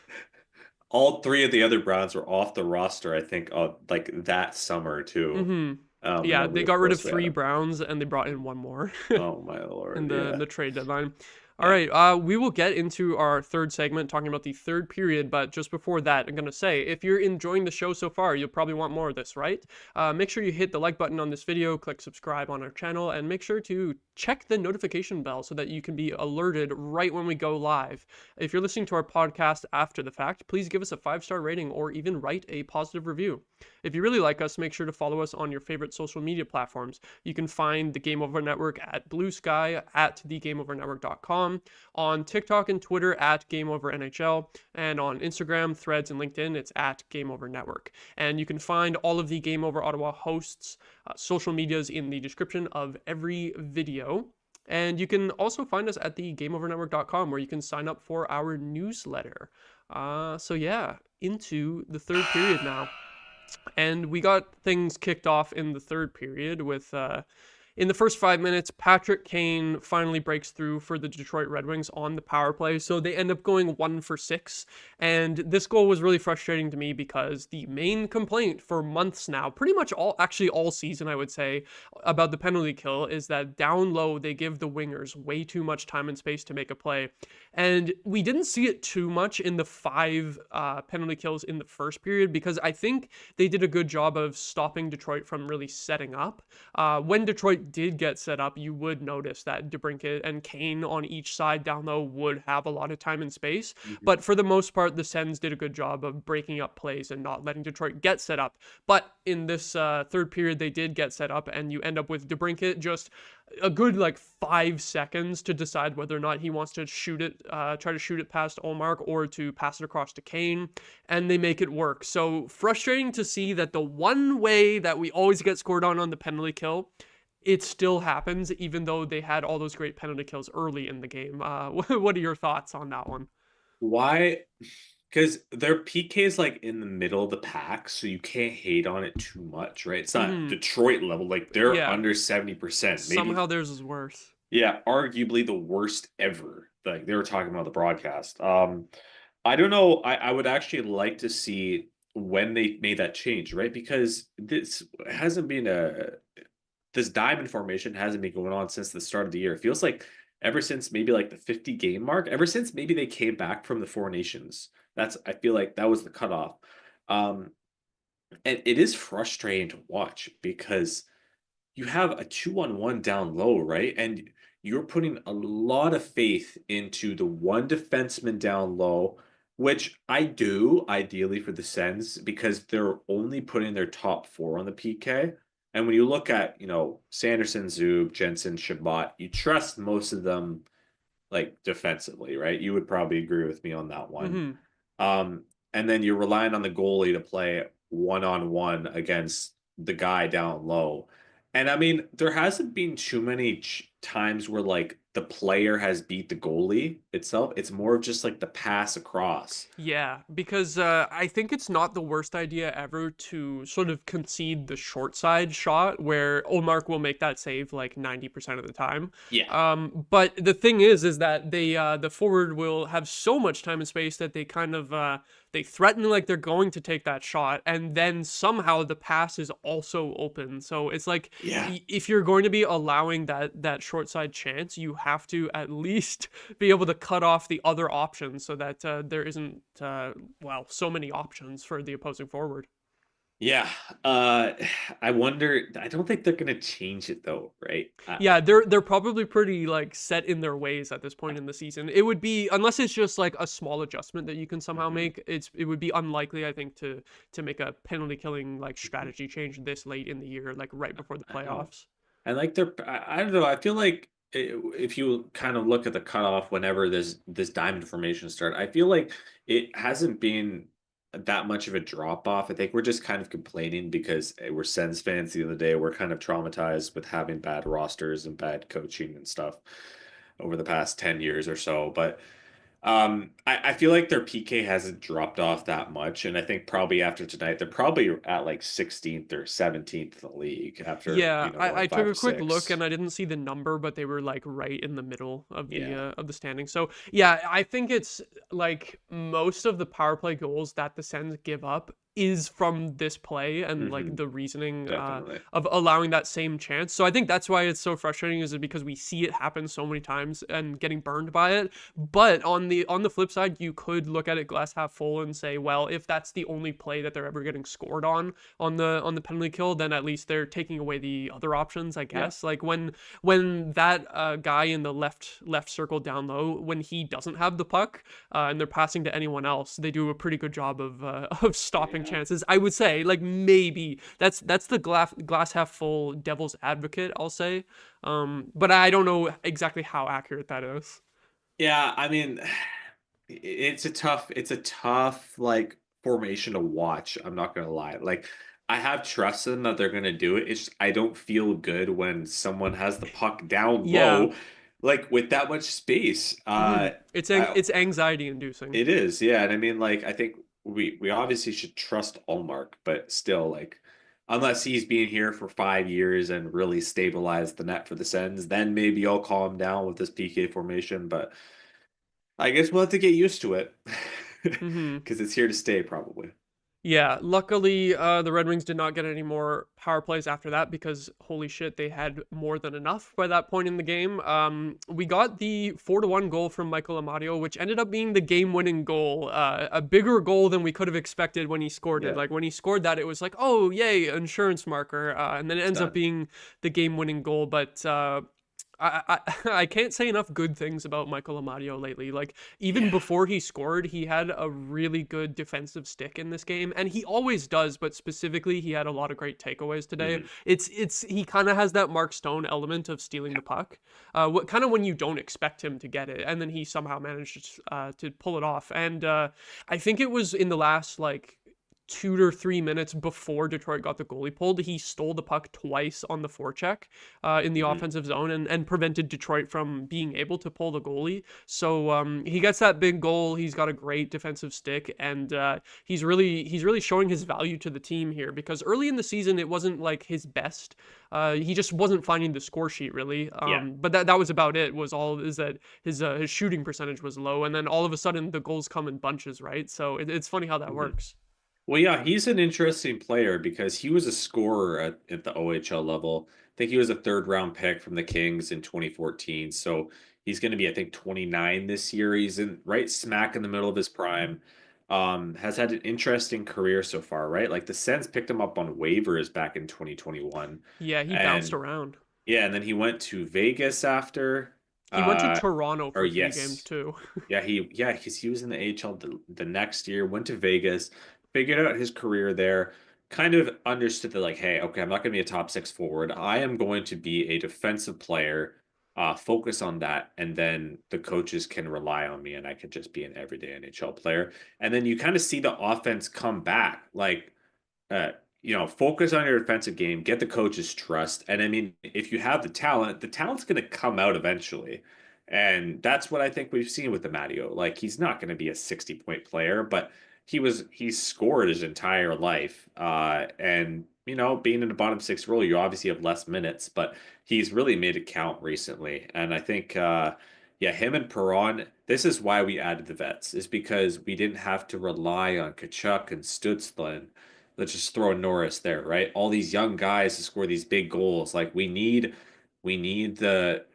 all three of the other Browns were off the roster, I think, like that summer too. hmm And yeah, then they of got rid of course we had 3 him. Browns and they brought in one more. Oh my In lord, the yeah, trade deadline. All yeah. right, we will get into our third segment talking about the third period, but just before that, I'm gonna say if you're enjoying the show so far, you'll probably want more of this, right? Make sure you hit the like button on this video, click subscribe on our channel, and make sure to check the notification bell so that you can be alerted right when we go live. If you're listening to our podcast after the fact, please give us a 5-star rating or even write a positive review. If you really like us, make sure to follow us on your favorite social media platforms. You can find the Game Over Network at Blue Sky, at thegameovernetwork.com, on TikTok and Twitter at Game Over NHL, and on Instagram, Threads, and LinkedIn, it's at Game Over Network. And you can find all of the Game Over Ottawa hosts' social medias in the description of every video. And you can also find us at the GameOverNetwork.com, where you can sign up for our newsletter. So yeah, into the third period now. And we got things kicked off in the third period with, in the first 5 minutes, Patrick Kane finally breaks through for the Detroit Red Wings on the power play. So they end up going 1 for 6. And this goal was really frustrating to me because the main complaint for months now, pretty much all season, I would say, about the penalty kill is that down low, they give the wingers way too much time and space to make a play. And we didn't see it too much in the 5 penalty kills in the first period because I think they did a good job of stopping Detroit from really setting up. When Detroit did get set up, you would notice that DeBrincat and Kane on each side down low would have a lot of time and space. But for the most part, the Sens did a good job of breaking up plays and not letting Detroit get set up. But in this third period, they did get set up, and you end up with DeBrincat just a good 5 seconds to decide whether or not he wants to shoot it, try to shoot it past Olmark or to pass it across to Kane, and they make it work. So frustrating to see that the one way that we always get scored on the penalty kill, it still happens, even though they had all those great penalty kills early in the game. What are your thoughts on that one? Why? Because their PK is in the middle of the pack, so you can't hate on it too much, right? It's not Detroit level, they're Yeah. under 70%. Maybe Somehow theirs is worse. yeah, arguably the worst ever. Like they were talking about the broadcast. I don't know. I would actually like to see when they made that change, right? Because this hasn't been this diamond formation hasn't been going on since the start of the year. It feels like ever since maybe the 50 game mark, ever since maybe they came back from the Four Nations. I feel like that was the cutoff. And it is frustrating to watch because you have a 2-on-1 down low, right? And you're putting a lot of faith into the one defenseman down low, which I do ideally for the Sens because they're only putting their top 4 on the PK. And when you look at, Sanderson, Zub, Jensen, Shabbat, you trust most of them defensively, right? You would probably agree with me on that one. And then you're relying on the goalie to play one-on-one against the guy down low. And I mean, there hasn't been too many times where the player has beat the goalie itself. It's more of just the pass across. Yeah, because I think it's not the worst idea ever to sort of concede the short side shot where Olmark will make that save 90% of the time. Yeah. But the thing is that they the forward will have so much time and space that they kind of they threaten they're going to take that shot, and then somehow the pass is also open. So it's if you're going to be allowing that short side chance, you have to at least be able to cut off the other options so that there isn't so many options for the opposing forward. Yeah. I wonder. I don't think they're gonna change it though, right? Yeah, they're probably pretty set in their ways at this point in the season. It would be, unless it's just a small adjustment that you can somehow make, it would be unlikely, I think, to make a penalty killing strategy change this late in the year, right before the playoffs. And they're, I don't know. I feel like if you kind of look at the cutoff whenever this diamond formation start, I feel like it hasn't been that much of a drop off. I think we're just kind of complaining because we're Sens fans. The other day, we're kind of traumatized with having bad rosters and bad coaching and stuff over the past 10 years or so. But I feel like their PK hasn't dropped off that much, and I think probably after tonight they're probably at like 16th or 17th in the league after Yeah, going I took five a or quick look six. and I didn't see the number, but they were like right in the middle Yeah. of the standing. So yeah, I think it's like most of the power play goals that the Sens give up is from this play and like Hmm. the reasoning Definitely. of allowing that same chance. So I think that's why it's so frustrating, is because we see it happen so many times and getting burned by it. But on the flip side, you could look at it glass half full and say, well, if that's the only play that they're ever getting scored on the penalty kill, then at least they're taking away the other options, I Yeah. guess. Like when that guy in the left circle down low, when he doesn't have the puck and they're passing to anyone else, they do a pretty good job of of stopping Yeah. chances. I would say, like, maybe that's the glass half full devil's advocate, I'll say. But I don't know exactly how accurate that is. Yeah, I mean, it's a tough like formation to watch. I'm not gonna lie. Like, I have trust in them that they're gonna do it. It's just, I don't feel good when someone has the puck down Yeah. low, like with that much space. It's anxiety inducing. It is, yeah. And I mean, like, I think we obviously should trust Allmark, but still, like, unless he's been here for 5 years and really stabilized the net for the Sens, then maybe I'll calm down with this PK formation. But I guess we'll have to get used to it Hmm. because it's here to stay, probably. Yeah, luckily, the Red Wings did not get any more power plays after that because holy shit, they had more than enough by that point in the game. We got the 4-1 goal from Michael Amadio, which ended up being the game-winning goal. A bigger goal than we could have expected when he scored it. Yeah, Like when he scored that, it was like, oh yay, insurance marker, and then it it's ends up done. being the game-winning goal. But I can't say enough good things about Michael Amadio lately. Like even Yeah. before he scored, he had a really good defensive stick in this game, and he always does. But specifically, he had a lot of great takeaways today. Mhm. It's he kind of has that Mark Stone element of stealing the puck, what kind of when you don't expect him to get it, and then he somehow managed to pull it off. And I think it was in the last like 2 or 3 minutes before Detroit got the goalie pulled, he stole the puck twice on the forecheck in the Mhm. offensive zone and prevented Detroit from being able to pull the goalie. So he gets that big goal. He's got a great defensive stick, and he's really showing his value to the team here because early in the season it wasn't like his best. He just wasn't finding the score sheet really. Yeah. But that was about it. Was all is that his shooting percentage was low, and then all of a sudden the goals come in bunches, right? So it's funny how that Mhm. works. Well, yeah, he's an interesting player because he was a scorer at the OHL level. I think he was a third round pick from the Kings in 2014. So he's going to be, I think, 29 this year. He's in right smack in the middle of his prime. Has had an interesting career so far, right? Like the Sens picked him up on waivers back in 2021. Yeah, he bounced And around. yeah, and then he went to Vegas after. He went to Uh, Toronto or for 3 games yes, too. yeah, because he was in the AHL the next year, went to Vegas, figured out his career there, kind of understood that like, hey, okay, I'm not going to be a top six forward. I am going to be a defensive player, focus on that, and then the coaches can rely on me, and I could just be an everyday NHL player. And then you kind of see the offense come back, like uh, focus on your defensive game, get the coach's trust. And I mean, if you have the talent's going to come out eventually. And that's what I think we've seen with the Matteo. Like, he's not going to be a 60-point player, but he's scored his entire life. And, being in the bottom six role, you obviously have less minutes, but he's really made it count recently. And I think, yeah, him and Perron, this is why we added the vets, is because we didn't have to rely on Kachuk and Stutzla. Let's just throw Norris there, right? All these young guys to score these big goals. Like we need the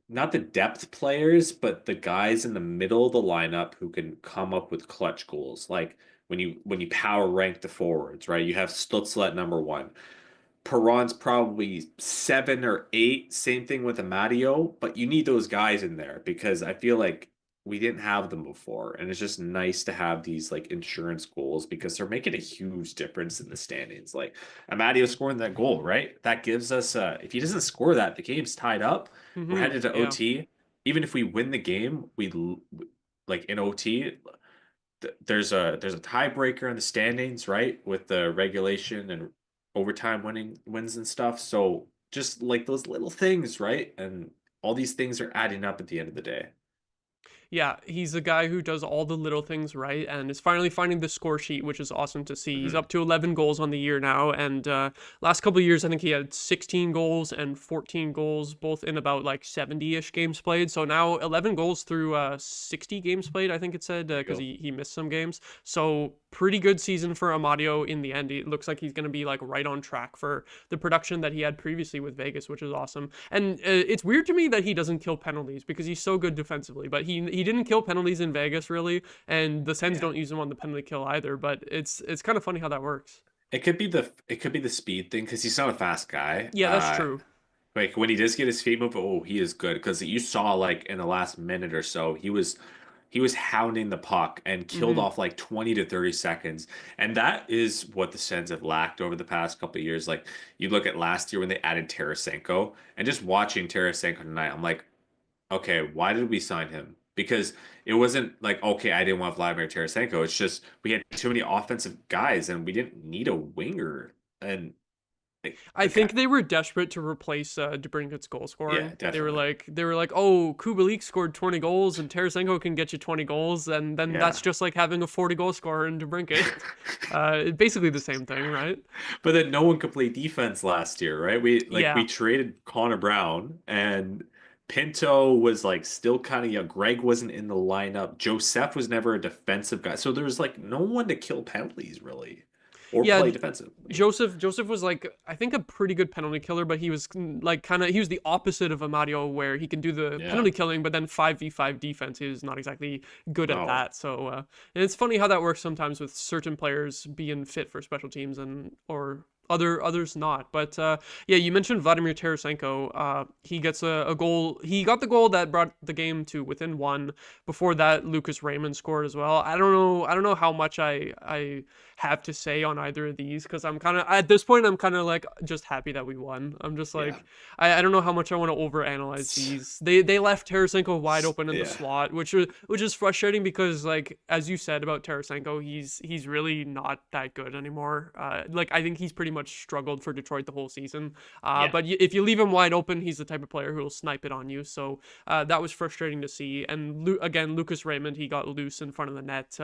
not the depth players, but the guys in the middle of the lineup who can come up with clutch goals. Like when you power rank the forwards, right? You have Stutzla at number one. Perron's probably 7 or 8. Same thing with Amadio, but you need those guys in there because I feel like we didn't have them before, and it's just nice to have these like insurance goals because they're making a huge difference in the standings. Like Amadio scoring that goal, right? That gives us if he doesn't score that, the game's tied up. We're headed to Yeah. OT. Even if we win the game, like in OT. There's a tiebreaker in the standings, right, with the regulation and overtime wins and stuff. So just like those little things, right, and all these things are adding up at the end of the day. Yeah, he's a guy who does all the little things right and is finally finding the score sheet, which is awesome to see. He's Mhm. up to 11 goals on the year now, and last couple of years, I think he had 16 goals and 14 goals, both in about like 70-ish games played. So now 11 goals through 60 games played, I think it said, There you because go. he missed some games. So pretty good season for Amadio in the end. It looks like he's going to be like right on track for the production that he had previously with Vegas, which is awesome. And it's weird to me that he doesn't kill penalties because he's so good defensively, but he didn't kill penalties in Vegas really, and the Sens Yeah. don't use him on the penalty kill either. But it's kind of funny how that works. It could be the speed thing because he's not a fast guy. Yeah, that's true. Like when he does get his feet moved, oh, he is good because you saw like in the last minute or so, he was hounding the puck and killed Hmm. off like 20 to 30 seconds. And that is what the Sens have lacked over the past couple of years. Like you look at last year when they added Tarasenko and just watching Tarasenko tonight, I'm like, okay, why did we sign him? Because it wasn't like, okay, I didn't want Vladimir Tarasenko. It's just we had too many offensive guys and we didn't need a winger. And like, I okay, think they were desperate to replace DeBrincat's goal yeah, scoring. definitely. They were like, oh, Kubalik scored 20 goals and Tarasenko can get you 20 goals, and then Yeah. that's just like having a 40 goal scorer in DeBrincat. Basically the same thing, right? But then no one could play defense last year, right? We Yeah. traded Connor Brown and Pinto was like still kind of young. Greg wasn't in the lineup. Joseph was never a defensive guy. So there was like no one to kill penalties really or Yeah, play defensively. Joseph was like I think a pretty good penalty killer, but he was like he was the opposite of Amadio, where he can do the Yeah. penalty killing, but then 5v5 defense is not exactly good at No. that. So and it's funny how that works sometimes with certain players being fit for special teams and or others not. But yeah, you mentioned Vladimir Tarasenko. He gets a goal. He got the goal that brought the game to within one. Before that, Lucas Raymond scored as well. I don't know. I don't know how much I have to say on either of these because I'm kind of at this point I'm kind of like just happy that we won. I'm just Yeah. like I don't know how much I want to overanalyze these. They left Tarasenko wide open in the Yeah. slot, which is frustrating because like as you said about Tarasenko, he's really not that good anymore. Like I think he's pretty much struggled for Detroit the whole season. Yeah. But if you leave him wide open, he's the type of player who will snipe it on you. So that was frustrating to see. And again, Lucas Raymond, he got loose in front of the net,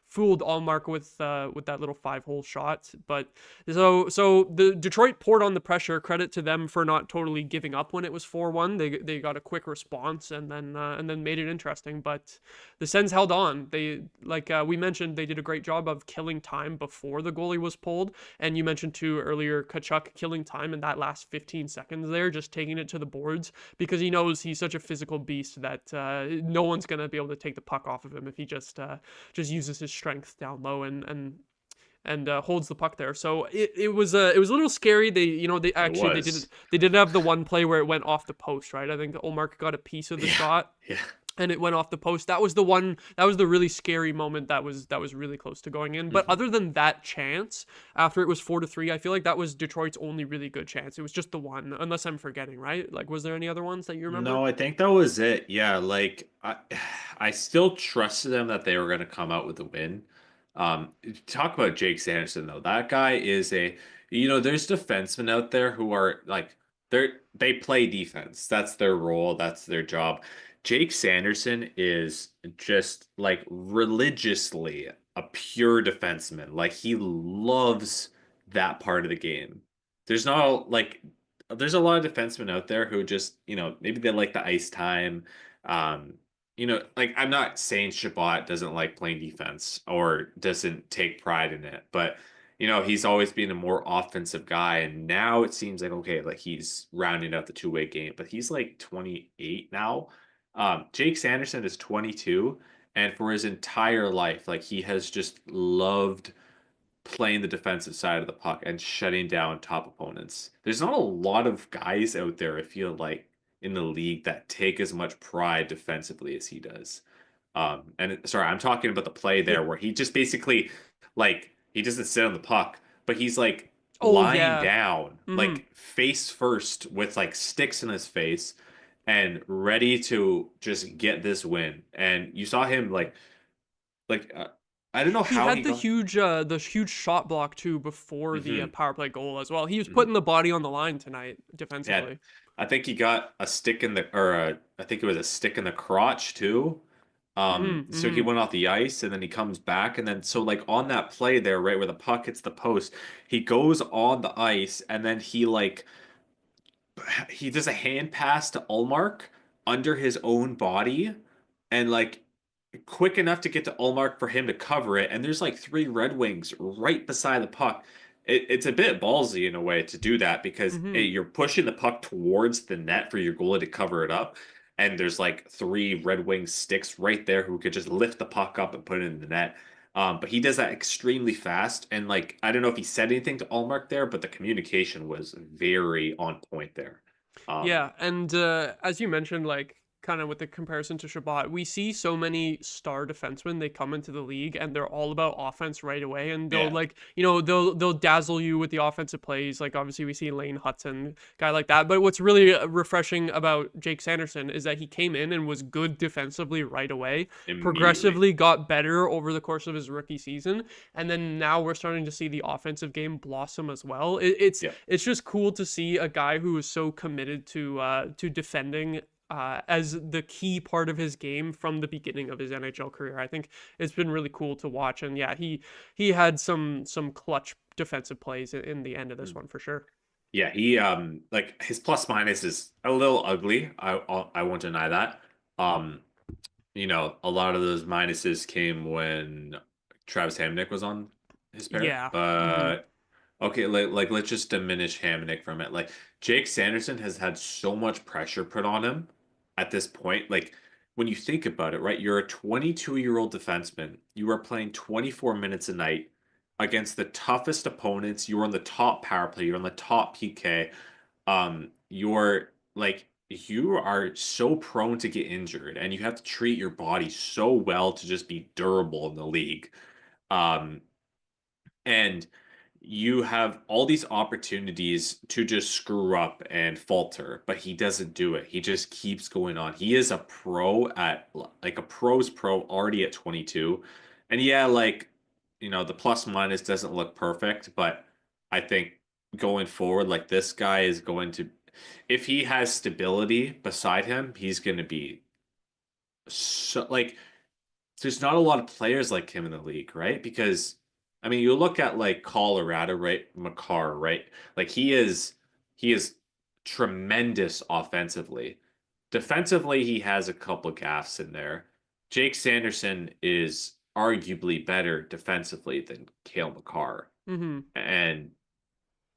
fooled Allmark with that little 5-hole shot. But so the Detroit poured on the pressure. Credit to them for not totally giving up when it was 4-1. They got a quick response and then made it interesting. But the Sens held on. They like we mentioned they did a great job of killing time before the goalie was pulled. And you mentioned too earlier Kachuk killing time in that last 15 seconds there, just taking it to the boards because he knows he's such a physical beast that no one's gonna be able to take the puck off of him if he just uses his strength down low and holds the puck there. So it was a little scary. They actually was. they did have the one play where it went off the post, right? I think Olmark got a piece of the shot Yeah. and it went off the post. That was the really scary moment that was really close to going in. But other than that chance, after it was 4-3, I feel like that was Detroit's only really good chance. It was just the one, unless I'm forgetting, right? Like, was there any other ones that you remember? No, I think that was it. Yeah, like I still trusted them that they were going to come out with a win. Talk about Jake Sanderson though. That guy is there's defensemen out there who are like they play defense. That's their role, that's their job. Jake Sanderson is just like religiously a pure defenseman. Like he loves that part of the game. There's not like there's a lot of defensemen out there who just, maybe they like the ice time. Um, like I'm not saying Shabbat doesn't like playing defense or doesn't take pride in it, but he's always been a more offensive guy, and now it seems like okay, like he's rounding out the two-way game, but he's like 28 now. Jake Sanderson is 22, and for his entire life, like he has just loved playing the defensive side of the puck and shutting down top opponents. There's not a lot of guys out there, I feel like, in the league that take as much pride defensively as he does. Sorry, I'm talking about the play there where he just basically like he doesn't sit on the puck, but he's like Oh lying yeah. down, Mm-hmm. like face first with like sticks in his face and ready to just get this win. And you saw him like I don't know He how had he got. the huge shot block too before the Mhm, power play goal as well. He was mhm. putting the body on the line tonight Yeah, defensively. I think he got a stick in the, or I think it was a stick in the crotch too. So he Mm-hmm. went off the ice and then he comes back and then so like on that play there, right where the puck hits the post, he goes on the ice and then he does a hand pass to Ullmark under his own body and like quick enough to get to Ullmark for him to cover it. And there's like three Red Wings right beside the puck. It's a bit ballsy in a way to do that because Mm-hmm. A, you're pushing the puck towards the net for your goalie to cover it up. And there's like three Red Wing sticks right there who could just lift the puck up and put it in the net. But he does that extremely fast. And like, I don't know if he said anything to Allmark there, but the communication was very on point there. Um, Yeah, and as you mentioned, like kind of with the comparison to Shabbat, we see so many star defensemen. They come into the league and they're all about offense right away, and they'll yeah. like they'll dazzle you with the offensive plays. Like obviously we see Lane Hudson, guy like that. But what's really refreshing about Jake Sanderson is that he came in and was good defensively right away. Immediately. Progressively got better over the course of his rookie season, and then now we're starting to see the offensive game blossom as well. Yeah. It's just cool to see a guy who is so committed to defending as the key part of his game from the beginning of his NHL career. I think it's been really cool to watch, and yeah, he had some clutch defensive plays in the end of this one for sure. Yeah, he like his plus minus is a little ugly. I won't deny that. Um, a lot of those minuses came when Travis Hamonic was on his pair. Yeah. Hmm. But okay, like let's just diminish Hamonic from it. Like Jake Sanderson has had so much pressure put on him at this point. Like when you think about it, right? You're a 22-year-old defenseman. You are playing 24 minutes a night against the toughest opponents. You're on the top power play. You're on the top PK. You're like you are so prone to get injured, and you have to treat your body so well to just be durable in the league. Um, and you have all these opportunities to just screw up and falter, but he doesn't do it. He just keeps going on. He is a pro at like a pro's pro already at 22. And yeah, like, the plus minus doesn't look perfect, but I think going forward, like this guy is going to, if he has stability beside him, he's going to be so like there's not a lot of players like him in the league, right? Because I mean, you look at like Colorado, right? Makar, right? Like he is tremendous offensively. Defensively, he has a couple gaffes in there. Jake Sanderson is arguably better defensively than Kale Makar. Hmm. And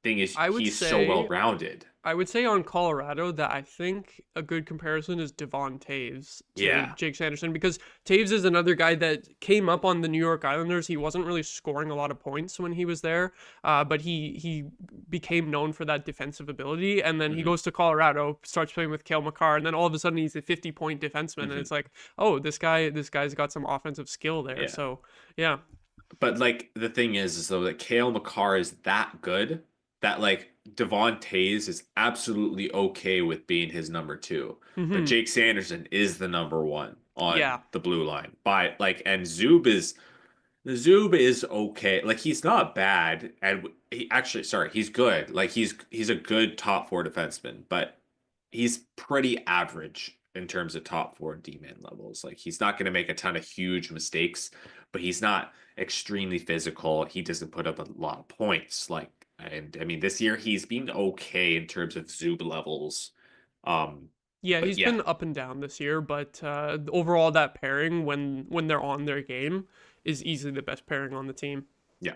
thing is, I would he's so well say rounded. I would say on Colorado that I think a good comparison is Devon Taves to Yeah. Jake Sanderson, because Taves is another guy that came up on the New York Islanders. He wasn't really scoring a lot of points when he was there, but he became known for that defensive ability. And then he Hmm. goes to Colorado, starts playing with Cale Makar, and then all of a sudden he's a 50-point defenseman, and Hmm. it's like, oh, this guy's got some offensive skill there. Yeah. So yeah. But like the thing is though that Kale McCarr is that good that like Devon Tays is absolutely okay with being his number two. But Hmm. Jake Sanderson is the number one on Yeah. the blue line. By like and Zub is okay. Like he's not bad and he actually sorry, he's good. Like he's a good top four defenseman, but he's pretty average in terms of top four D-man levels. Like he's not going to make a ton of huge mistakes, but he's not extremely physical. He doesn't put up a lot of points. Like, and I mean, this year he's been okay in terms of Zub levels. Um, Yeah, but he's yeah, been up and down this year, but overall, that pairing when they're on their game is easily the best pairing on the team. yeah,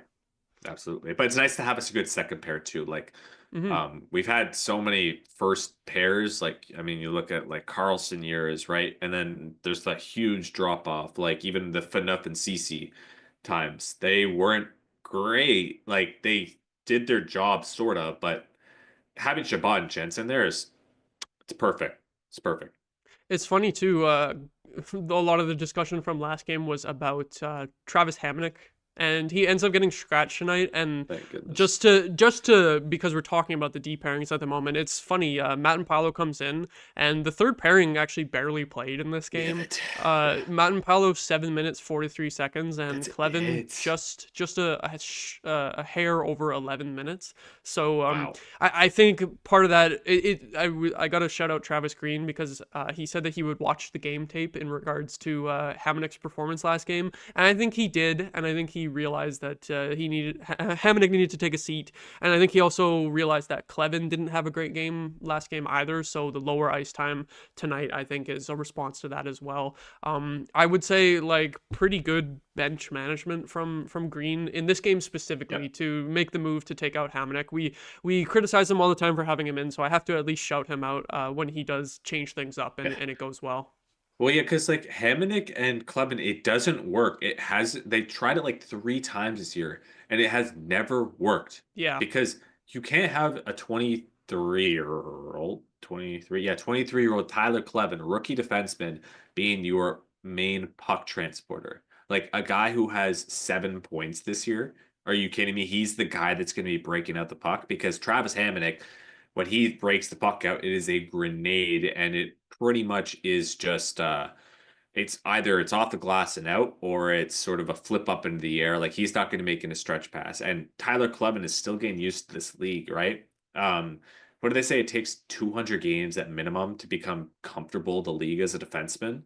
absolutely. But it's nice to have us a good second pair too. Like, Hmm. we've had so many first pairs. Like, I mean, you look at like Carlson years, right? And then there's that huge drop off. Like even the Fanup and CC times, they weren't great. Like they did their job sort of, but having Shabbat and Jensen there is it's perfect. It's perfect. It's funny too. A lot of the discussion from last game was about Travis Hamonic and he ends up getting scratched tonight. And Thank goodness. just to because we're talking about the D pairings at the moment, it's funny. Matt and Paolo comes in, and the third pairing actually barely played in this game. Matt and Paolo 7 minutes 43 seconds, and That's Clevin it. just a hair over 11 minutes. So Wow. I think part of that I got to shout out Travis Green because he said that he would watch the game tape in regards to Hamanek's performance last game, and I think he did, and I think he realized that Hamanek needed to take a seat, and I think he also realized that Clevin didn't have a great game last game either. So the lower ice time tonight, I think, is a response to that as well. I would say like pretty good bench management from Green in this game specifically to make the move to take out Hamanek. We criticize him all the time for having him in, so I have to at least shout him out when he does change things up and it goes well. Well, yeah, because like Hamonic and Clevin, it doesn't work. They tried it like 3 times this year, and it has never worked. Yeah. Because you can't have a 23-year-old, 23-year-old Tyler Clevin, rookie defenseman, being your main puck transporter. Like a guy who has 7 points this year. Are you kidding me? He's the guy that's going to be breaking out the puck because Travis Hamonic, when he breaks the puck out, it is a grenade, and it pretty much is just it's either it's off the glass and out, or it's sort of a flip up into the air. Like he's not going to make it a stretch pass. And Tyler Clevin is still getting used to this league, right? What do they say? It takes 200 games at minimum to become comfortable the league as a defenseman.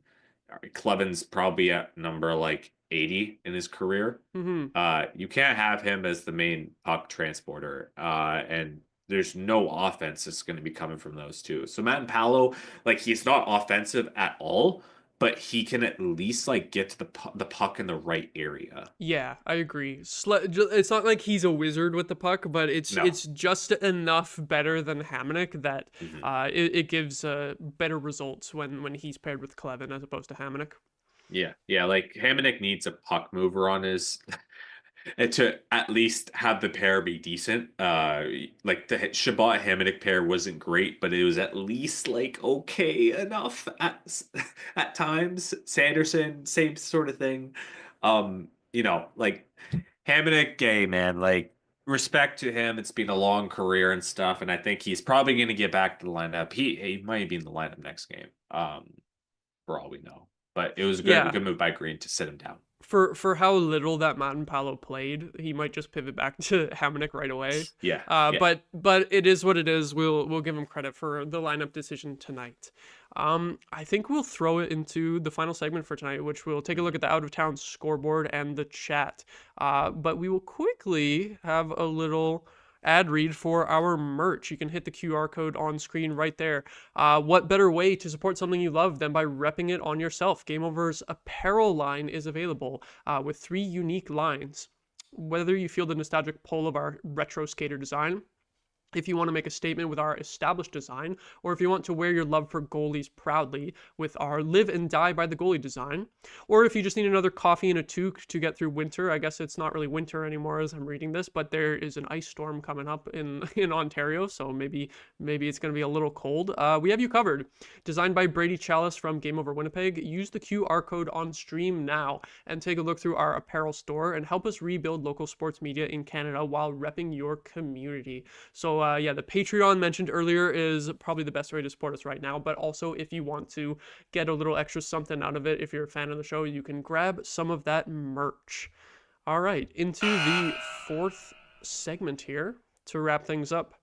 Clevin's probably at number like 80 in his career. You can't have him as the main puck transporter, and there's no offense that's going to be coming from those two. So Matt and Paolo, like he's not offensive at all, but he can at least like get to the puck in the right area. Yeah, I agree. It's not like he's a wizard with the puck, but it's just enough better than Hamonic that it gives better results when he's paired with Clevin as opposed to Hamonic. Yeah, like Hamonic needs a puck mover on his to at least have the pair be decent. Like the Shabbat Hamonic pair wasn't great, but it was at least like okay enough at times. Sanderson, same sort of thing. Like Hamonic, gay man, like respect to him. It's been a long career and stuff, and I think he's probably going to get back to the lineup. He might be in the lineup next game. For all we know, but it was a good move by Green to sit him down. For how little that Matt and Paolo played, he might just pivot back to Hamonic right away. But it is what it is. We'll give him credit for the lineup decision tonight. I think we'll throw it into the final segment for tonight, which we'll take a look at the out of town scoreboard and the chat. But we will quickly have a little ad read for our merch. You can hit the QR code on screen right there. What better way to support something you love than by repping it on yourself? Game Over's apparel line is available with 3 unique lines. Whether you feel the nostalgic pull of our retro skater design, if you want to make a statement with our established design, or if you want to wear your love for goalies proudly with our live and die by the goalie design, or if you just need another coffee and a toque to get through winter. I guess it's not really winter anymore as I'm reading this, but there is an ice storm coming up in Ontario, so maybe it's going to be a little cold. We have you covered. Designed by Brady Chalice from Game Over Winnipeg. Use the QR code on stream now and take a look through our apparel store and help us rebuild local sports media in Canada while repping your community. So the Patreon mentioned earlier is probably the best way to support us right now, but also if you want to get a little extra something out of it, if you're a fan of the show, you can grab some of that merch. All right, into the 4th segment here to wrap things up.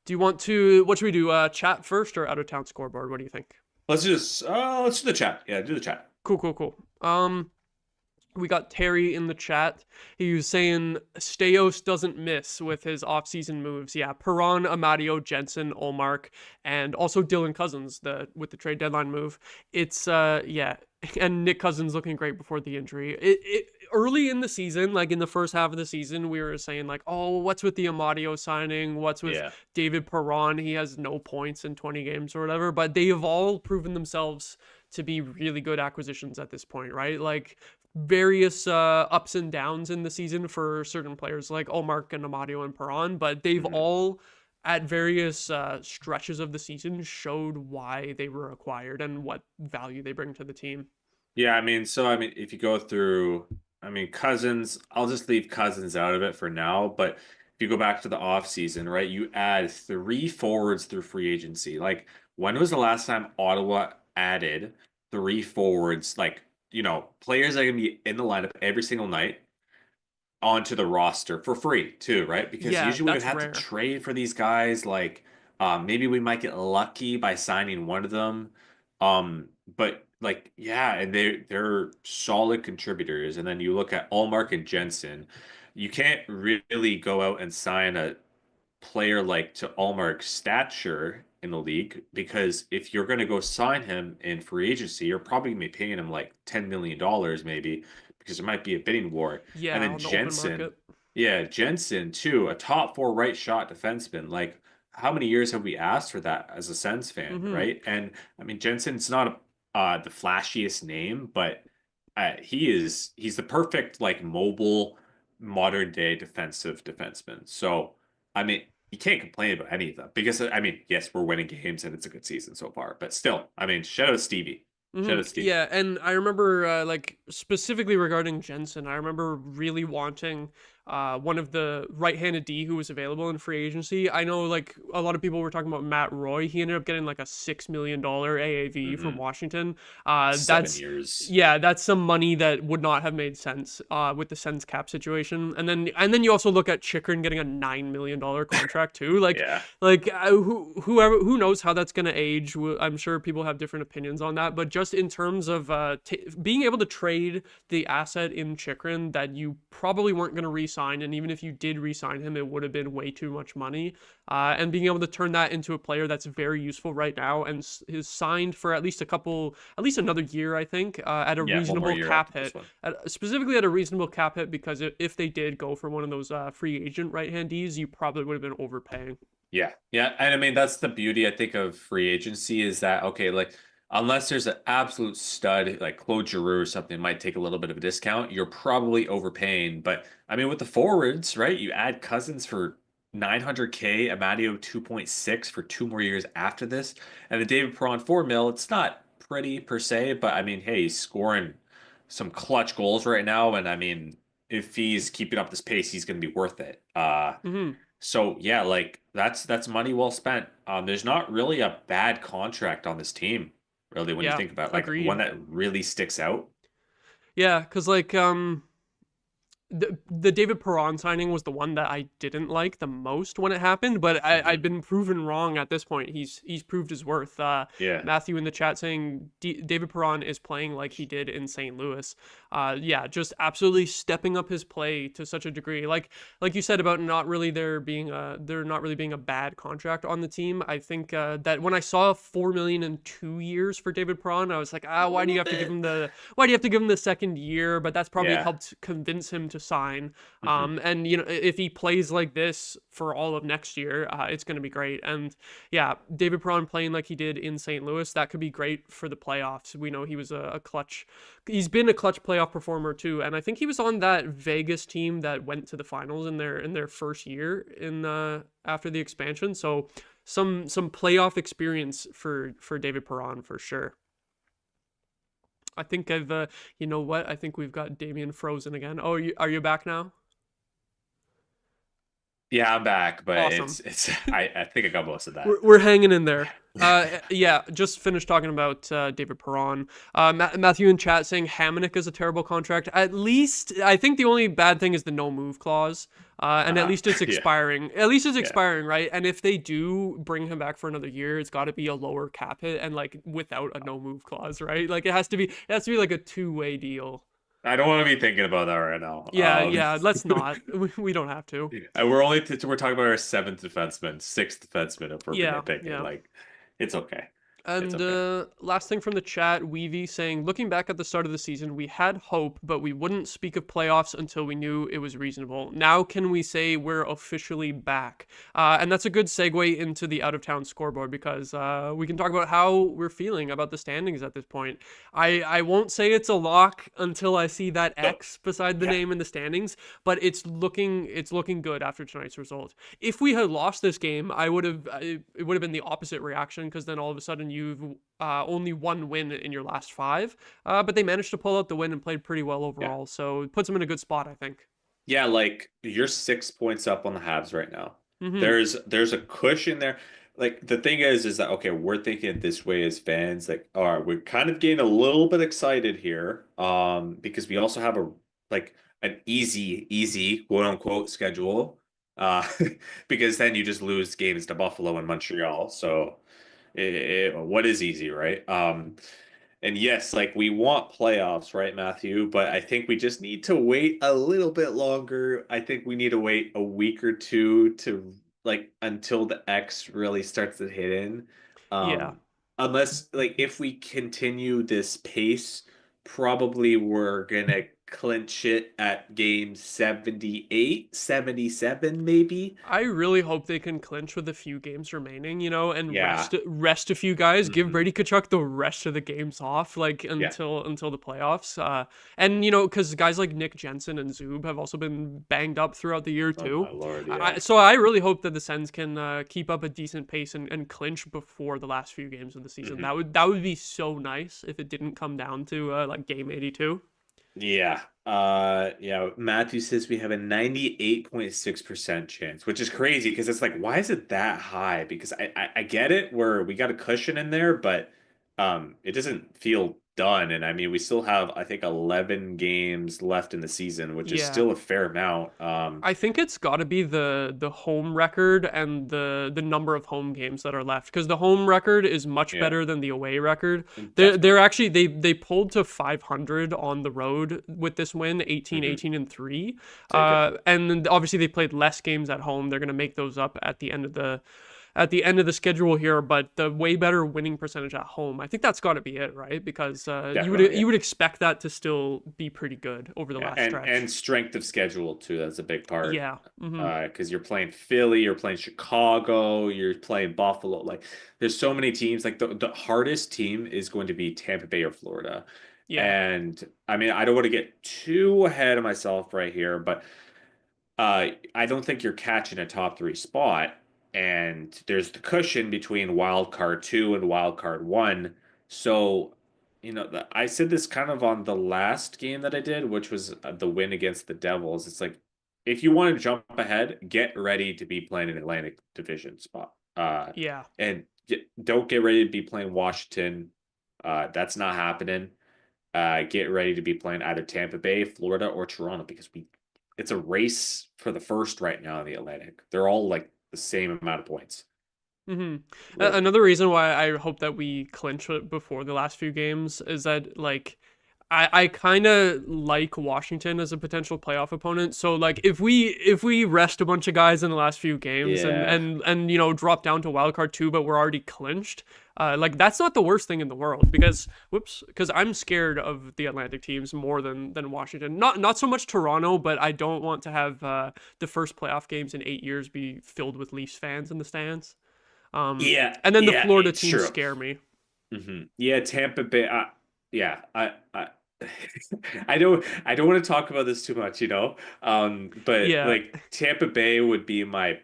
What should we do, chat first or out of town scoreboard? What do you think? Let's do the chat. Yeah, do the chat. Cool. We got Terry in the chat. He was saying Staios doesn't miss with his off-season moves. Yeah, Perron, Amadio, Jensen, Olmark, and also Dylan Cousins with the trade deadline move. It's and Nick Cousins looking great before the injury. Early in the season, like in the first half of the season, we were saying like, oh, what's with the Amadio signing? What's with David Perron? He has no points in 20 games or whatever. But they have all proven themselves to be really good acquisitions at this point, right? Like various ups and downs in the season for certain players like Olmark and Amadio and Perron, but they've all at various stretches of the season showed why they were acquired and what value they bring to the team. Yeah, if you go through I mean, Cousins, I'll just leave Cousins out of it for now. But if you go back to the offseason, right, you add 3 forwards through free agency. Like, when was the last time Ottawa added 3 forwards? Like, players that are going to be in the lineup every single night onto the roster for free too, right? Because Yeah, usually we would that's have rare. to trade for these guys. Like, maybe we might get lucky by signing one of them. But like, yeah, and they're solid contributors. And then you look at Allmark and Jensen. You can't really go out and sign a player like to Allmark's stature in the league, because if you're going to go sign him in free agency, you're probably going to be paying him like $10 million maybe, because there might be a bidding war. And Yeah, then on the open Jensen, market. yeah, Jensen too, a top 4 right shot defenseman. Like, how many years have we asked for that as a Sens fan, Mm-hmm. right? And I mean, Jensen's not the flashiest name, but he's the perfect like mobile modern day defensive defenseman. So I mean, you can't complain about any of them, because I mean, yes, we're winning games and it's a good season so far, but still, I mean, shout out Stevie. Shout out Stevie. Yeah, and I remember, like, specifically regarding Jensen, I remember really wanting one of the right-handed D who was available in free agency. I know, like, a lot of people were talking about Matt Roy. He ended up getting, like, a $6 million AAV from Washington. 7 years. Yeah, that's some money that would not have made sense with the Sens cap situation. And then you also look at Chikrin getting a $9 million contract, too. Like, Yeah. who knows how that's going to age. I'm sure people have different opinions on that, but just in terms of being able to trade the asset in Chikrin that you probably weren't going to re-sign, and even if you did re-sign him, it would have been way too much money, and being able to turn that into a player that's very useful right now and is signed for at least another year, I think, at a Yeah, one more reasonable year cap after this hit, one. specifically at a reasonable cap hit, because if they did go for one of those free agent right-handies, you probably would have been overpaying. Yeah. Yeah. And I mean, that's the beauty, I think, of free agency, is that, okay, like, unless there's an absolute stud like Claude Giroux or something, might take a little bit of a discount, you're probably overpaying. But I mean, with the forwards, right? You add Cousins for 900K, Amadio 2.6 for 2 more years after this, and the David Perron 4 mil. It's not pretty per se, but I mean, hey, he's scoring some clutch goals right now, and I mean, if he's keeping up this pace, he's going to be worth it. Mm-hmm. So yeah, like, that's money well spent. There's not really a bad contract on this team, really, when you Yeah, think about it. Like, one agreed. that really sticks out. Yeah, because like the David Perron signing was the one that I didn't like the most when it happened, but I've been proven wrong at this point. He's proved his worth. Yeah. Matthew in the chat saying David Perron is playing like he did in St. Louis. Yeah, just absolutely stepping up his play to such a degree. Like you said about not really there not really being a bad contract on the team. I think that when I saw $4 million in 2 years for David Perron, I was like, why do you have to give him the second year? But that's probably Yeah. helped convince him to sign. Mhm. And if he plays like this for all of next year, it's going to be great. And yeah, David Perron playing like he did in St. Louis, that could be great for the playoffs. We know he was a clutch. He's been a clutch playoff performer too, and I think he was on that Vegas team that went to the finals in their first year in after the expansion. So some playoff experience for David Perron for sure. I think you know what? I think we've got Damian frozen again. Oh, are you back now? Yeah, I'm back, but Awesome. it's I think I got most of that. We're hanging in there. Yeah, just finished talking about David Perron. Matthew in chat saying Hamonic is a terrible contract. At least I think the only bad thing is the no move clause. And at least it's Yeah. expiring. At least it's expiring, right? And if they do bring him back for another year, it's got to be a lower cap hit and like without a no move clause, right? Like it has to be like a two-way deal. I don't want to be thinking about that right now. Yeah, let's not. We don't have to. We're we're talking about our 7th defenseman, 6th defenseman, if we're Yeah, nitpicking. yeah. Like, it's okay. And last thing from the chat, Weavy saying, looking back at the start of the season, we had hope, but we wouldn't speak of playoffs until we knew it was reasonable. Now can we say we're officially back? And that's a good segue into the out-of-town scoreboard, because we can talk about how we're feeling about the standings at this point. I won't say it's a lock until I see that X beside the name in the standings, but it's looking good after tonight's result. If we had lost this game, it would have been the opposite reaction, because then all of a sudden and you've only one win in your last 5. But they managed to pull out the win and played pretty well overall. So it puts them in a good spot, I think. Yeah, like you're 6 points up on the Habs right now. Mm-hmm. There's a cushion there. Like the thing is that okay, we're thinking this way as fans, like, all right, we're kind of getting a little bit excited here, because we also have like an easy quote unquote schedule, uh, because then you just lose games to Buffalo and Montreal. So, what is easy, right? And yes, like we want playoffs, right, Matthew? But I think we just need to wait a little bit longer. I think we need to wait a week or two to like until the X really starts to hit in. Yeah. Um, Unless like if we continue this pace, probably we're gonna clinch it at game 78, 77, maybe. I really hope they can clinch with a few games remaining, and Yeah. rest a few guys. Give Mhm. Brady Tkachuk the rest of the games off, like Yeah. until the playoffs. And because guys like Nick Jensen and Zub have also been banged up throughout the year Oh too. my Lord, yeah. So I really hope that the Sens can keep up a decent pace and clinch before the last few games of the season. Mhm. That would be so nice if it didn't come down to like game 82. Yeah. Yeah. Matthew says we have a 98.6% chance, which is crazy because it's like, why is it that high? Because I get it where we got a cushion in there, but it doesn't feel done. And I mean, we still have, I think, 11 games left in the season, which is Yeah. still a fair amount. I think it's got to be the home record and the number of home games that are left, because the home record is much Yeah, better than the away record. They're definitely. actually they pulled to 500 on the road with this win, 18 Mhm. 18 and 3. Take it. And then obviously they played less games at home. They're going to make those up at the end of the schedule here, but the way better winning percentage at home, I think that's got to be it, right? Because Definitely. you would expect that to still be pretty good over the Yeah, last stretch. and strength of schedule too. That's a big part. Yeah. Mm-hmm. Because you're playing Philly, you're playing Chicago, you're playing Buffalo. Like, there's so many teams. Like the hardest team is going to be Tampa Bay or Florida. Yeah. And I mean, I don't want to get too ahead of myself right here, but I don't think you're catching a top 3 spot. And there's the cushion between wild card 2 and wild card 1. So, I said this kind of on the last game that I did, which was the win against the Devils. It's like, if you want to jump ahead, get ready to be playing an Atlantic Division spot. Yeah. And don't get ready to be playing Washington. That's not happening. Get ready to be playing either Tampa Bay, Florida, or Toronto because it's a race for the first right now in the Atlantic. They're all like the same amount of points. Mm-hmm. Where- Another reason why I hope that we clinch it before the last few games is that, like, I kind of like Washington as a potential playoff opponent. So like if we rest a bunch of guys in the last few games Yeah. and drop down to wild card 2, but we're already clinched, like that's not the worst thing in the world, because I'm scared of the Atlantic teams more than Washington. Not so much Toronto, but I don't want to have the first playoff games in 8 years be filled with Leafs fans in the stands. Yeah. And then the Yeah. Florida It's teams true. scare me. Yeah. Tampa Bay. Yeah. I don't want to talk about this too much, but Yeah, like Tampa Bay would be my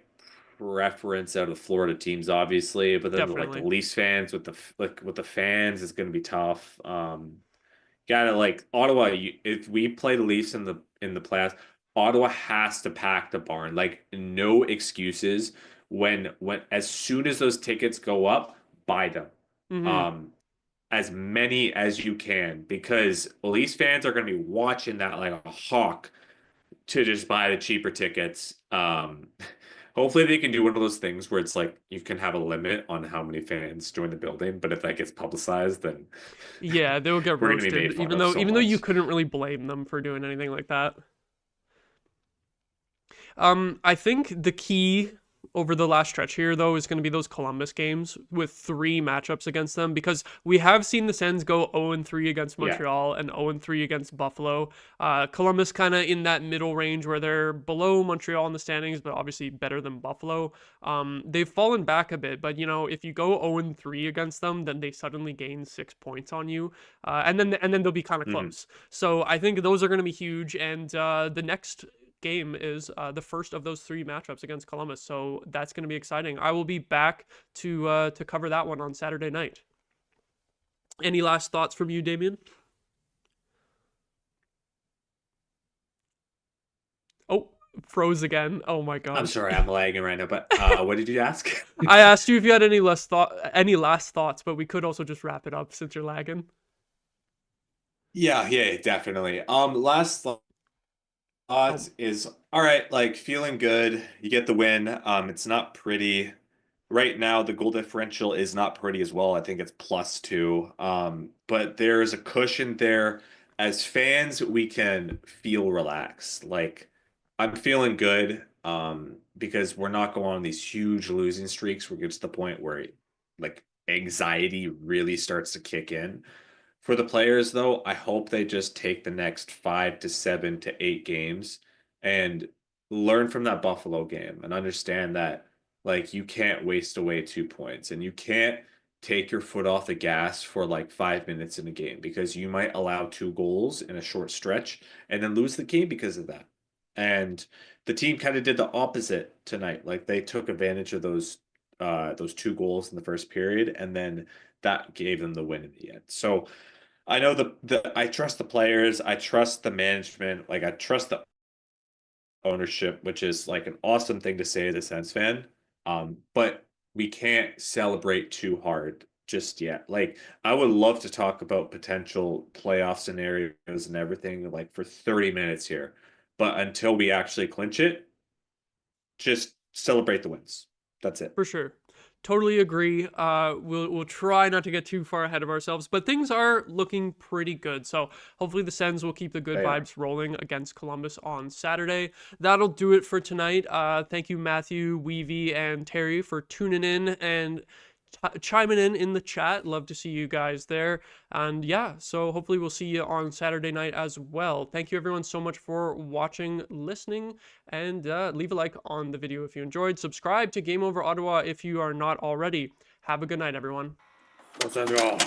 preference out of the Florida teams, obviously. But then like the definitely. Leafs fans with the fans is going to be tough. Gotta like Ottawa. If we play the Leafs in the playoffs, Ottawa has to pack the barn. Like no excuses. When as soon as those tickets go up, buy them. Mm-hmm. Um, as many as you can because Leafs fans are going to be watching that like a hawk to just buy the cheaper tickets. Hopefully they can do one of those things where it's like you can have a limit on how many fans join the building, but if that gets publicized, then Yeah, they'll get we're going to be roasted, made fun of so even though you much. couldn't really blame them for doing anything like that. I think the key over the last stretch here, though, is going to be those Columbus games with 3 matchups against them, because we have seen the Sens go 0-3 against Yeah. Montreal and 0-3 against Buffalo. Columbus kind of in that middle range where they're below Montreal in the standings, but obviously better than Buffalo. They've fallen back a bit, but if you go 0-3 against them, then they suddenly gain 6 points on you, and then they'll be kind of Mhm. close. So I think those are going to be huge, and the next game is the first of those 3 matchups against Columbus, so that's going to be exciting. I will be back to cover that one on Saturday night. Any last thoughts from you, Damien? Oh, froze again. Oh my gosh. I'm sorry, I'm lagging right now, but what did you ask? I asked you if you had any last thoughts, but we could also just wrap it up since you're lagging. Yeah, definitely. Last thoughts is all right, like feeling good. You get the win. It's not pretty. Right now, the goal differential is not pretty as well. I think it's +2. But there's a cushion there. As fans, we can feel relaxed. Like I'm feeling good, because we're not going on these huge losing streaks where it gets to the point where like anxiety really starts to kick in. For the players, though, I hope they just take the next 5 to 7 to 8 games and learn from that Buffalo game and understand that like you can't waste away 2 points and you can't take your foot off the gas for like 5 minutes in a game because you might allow 2 goals in a short stretch and then lose the game because of that. And the team kind of did the opposite tonight. Like they took advantage of those 2 goals in the first period, and then that gave them the win in the end. So I know I trust the players, I trust the management, like I trust the ownership, which is like an awesome thing to say as a Sens fan. But we can't celebrate too hard just yet. Like I would love to talk about potential playoff scenarios and everything like for 30 minutes here. But until we actually clinch it, just celebrate the wins. That's it. For sure. Totally agree. We'll try not to get too far ahead of ourselves, but things are looking pretty good. So hopefully the Sens will keep the good vibes rolling against Columbus on Saturday. That'll do it for tonight. Thank you, Matthew, Weavy, and Terry for tuning in and chiming in the chat. Love to see you guys there. And yeah, so hopefully we'll see you on Saturday night as well. Thank you everyone so much for watching, listening, and leave a like on the video if you enjoyed. Subscribe to Game Over Ottawa if you are not already. Have a good night, everyone. Let's end it all.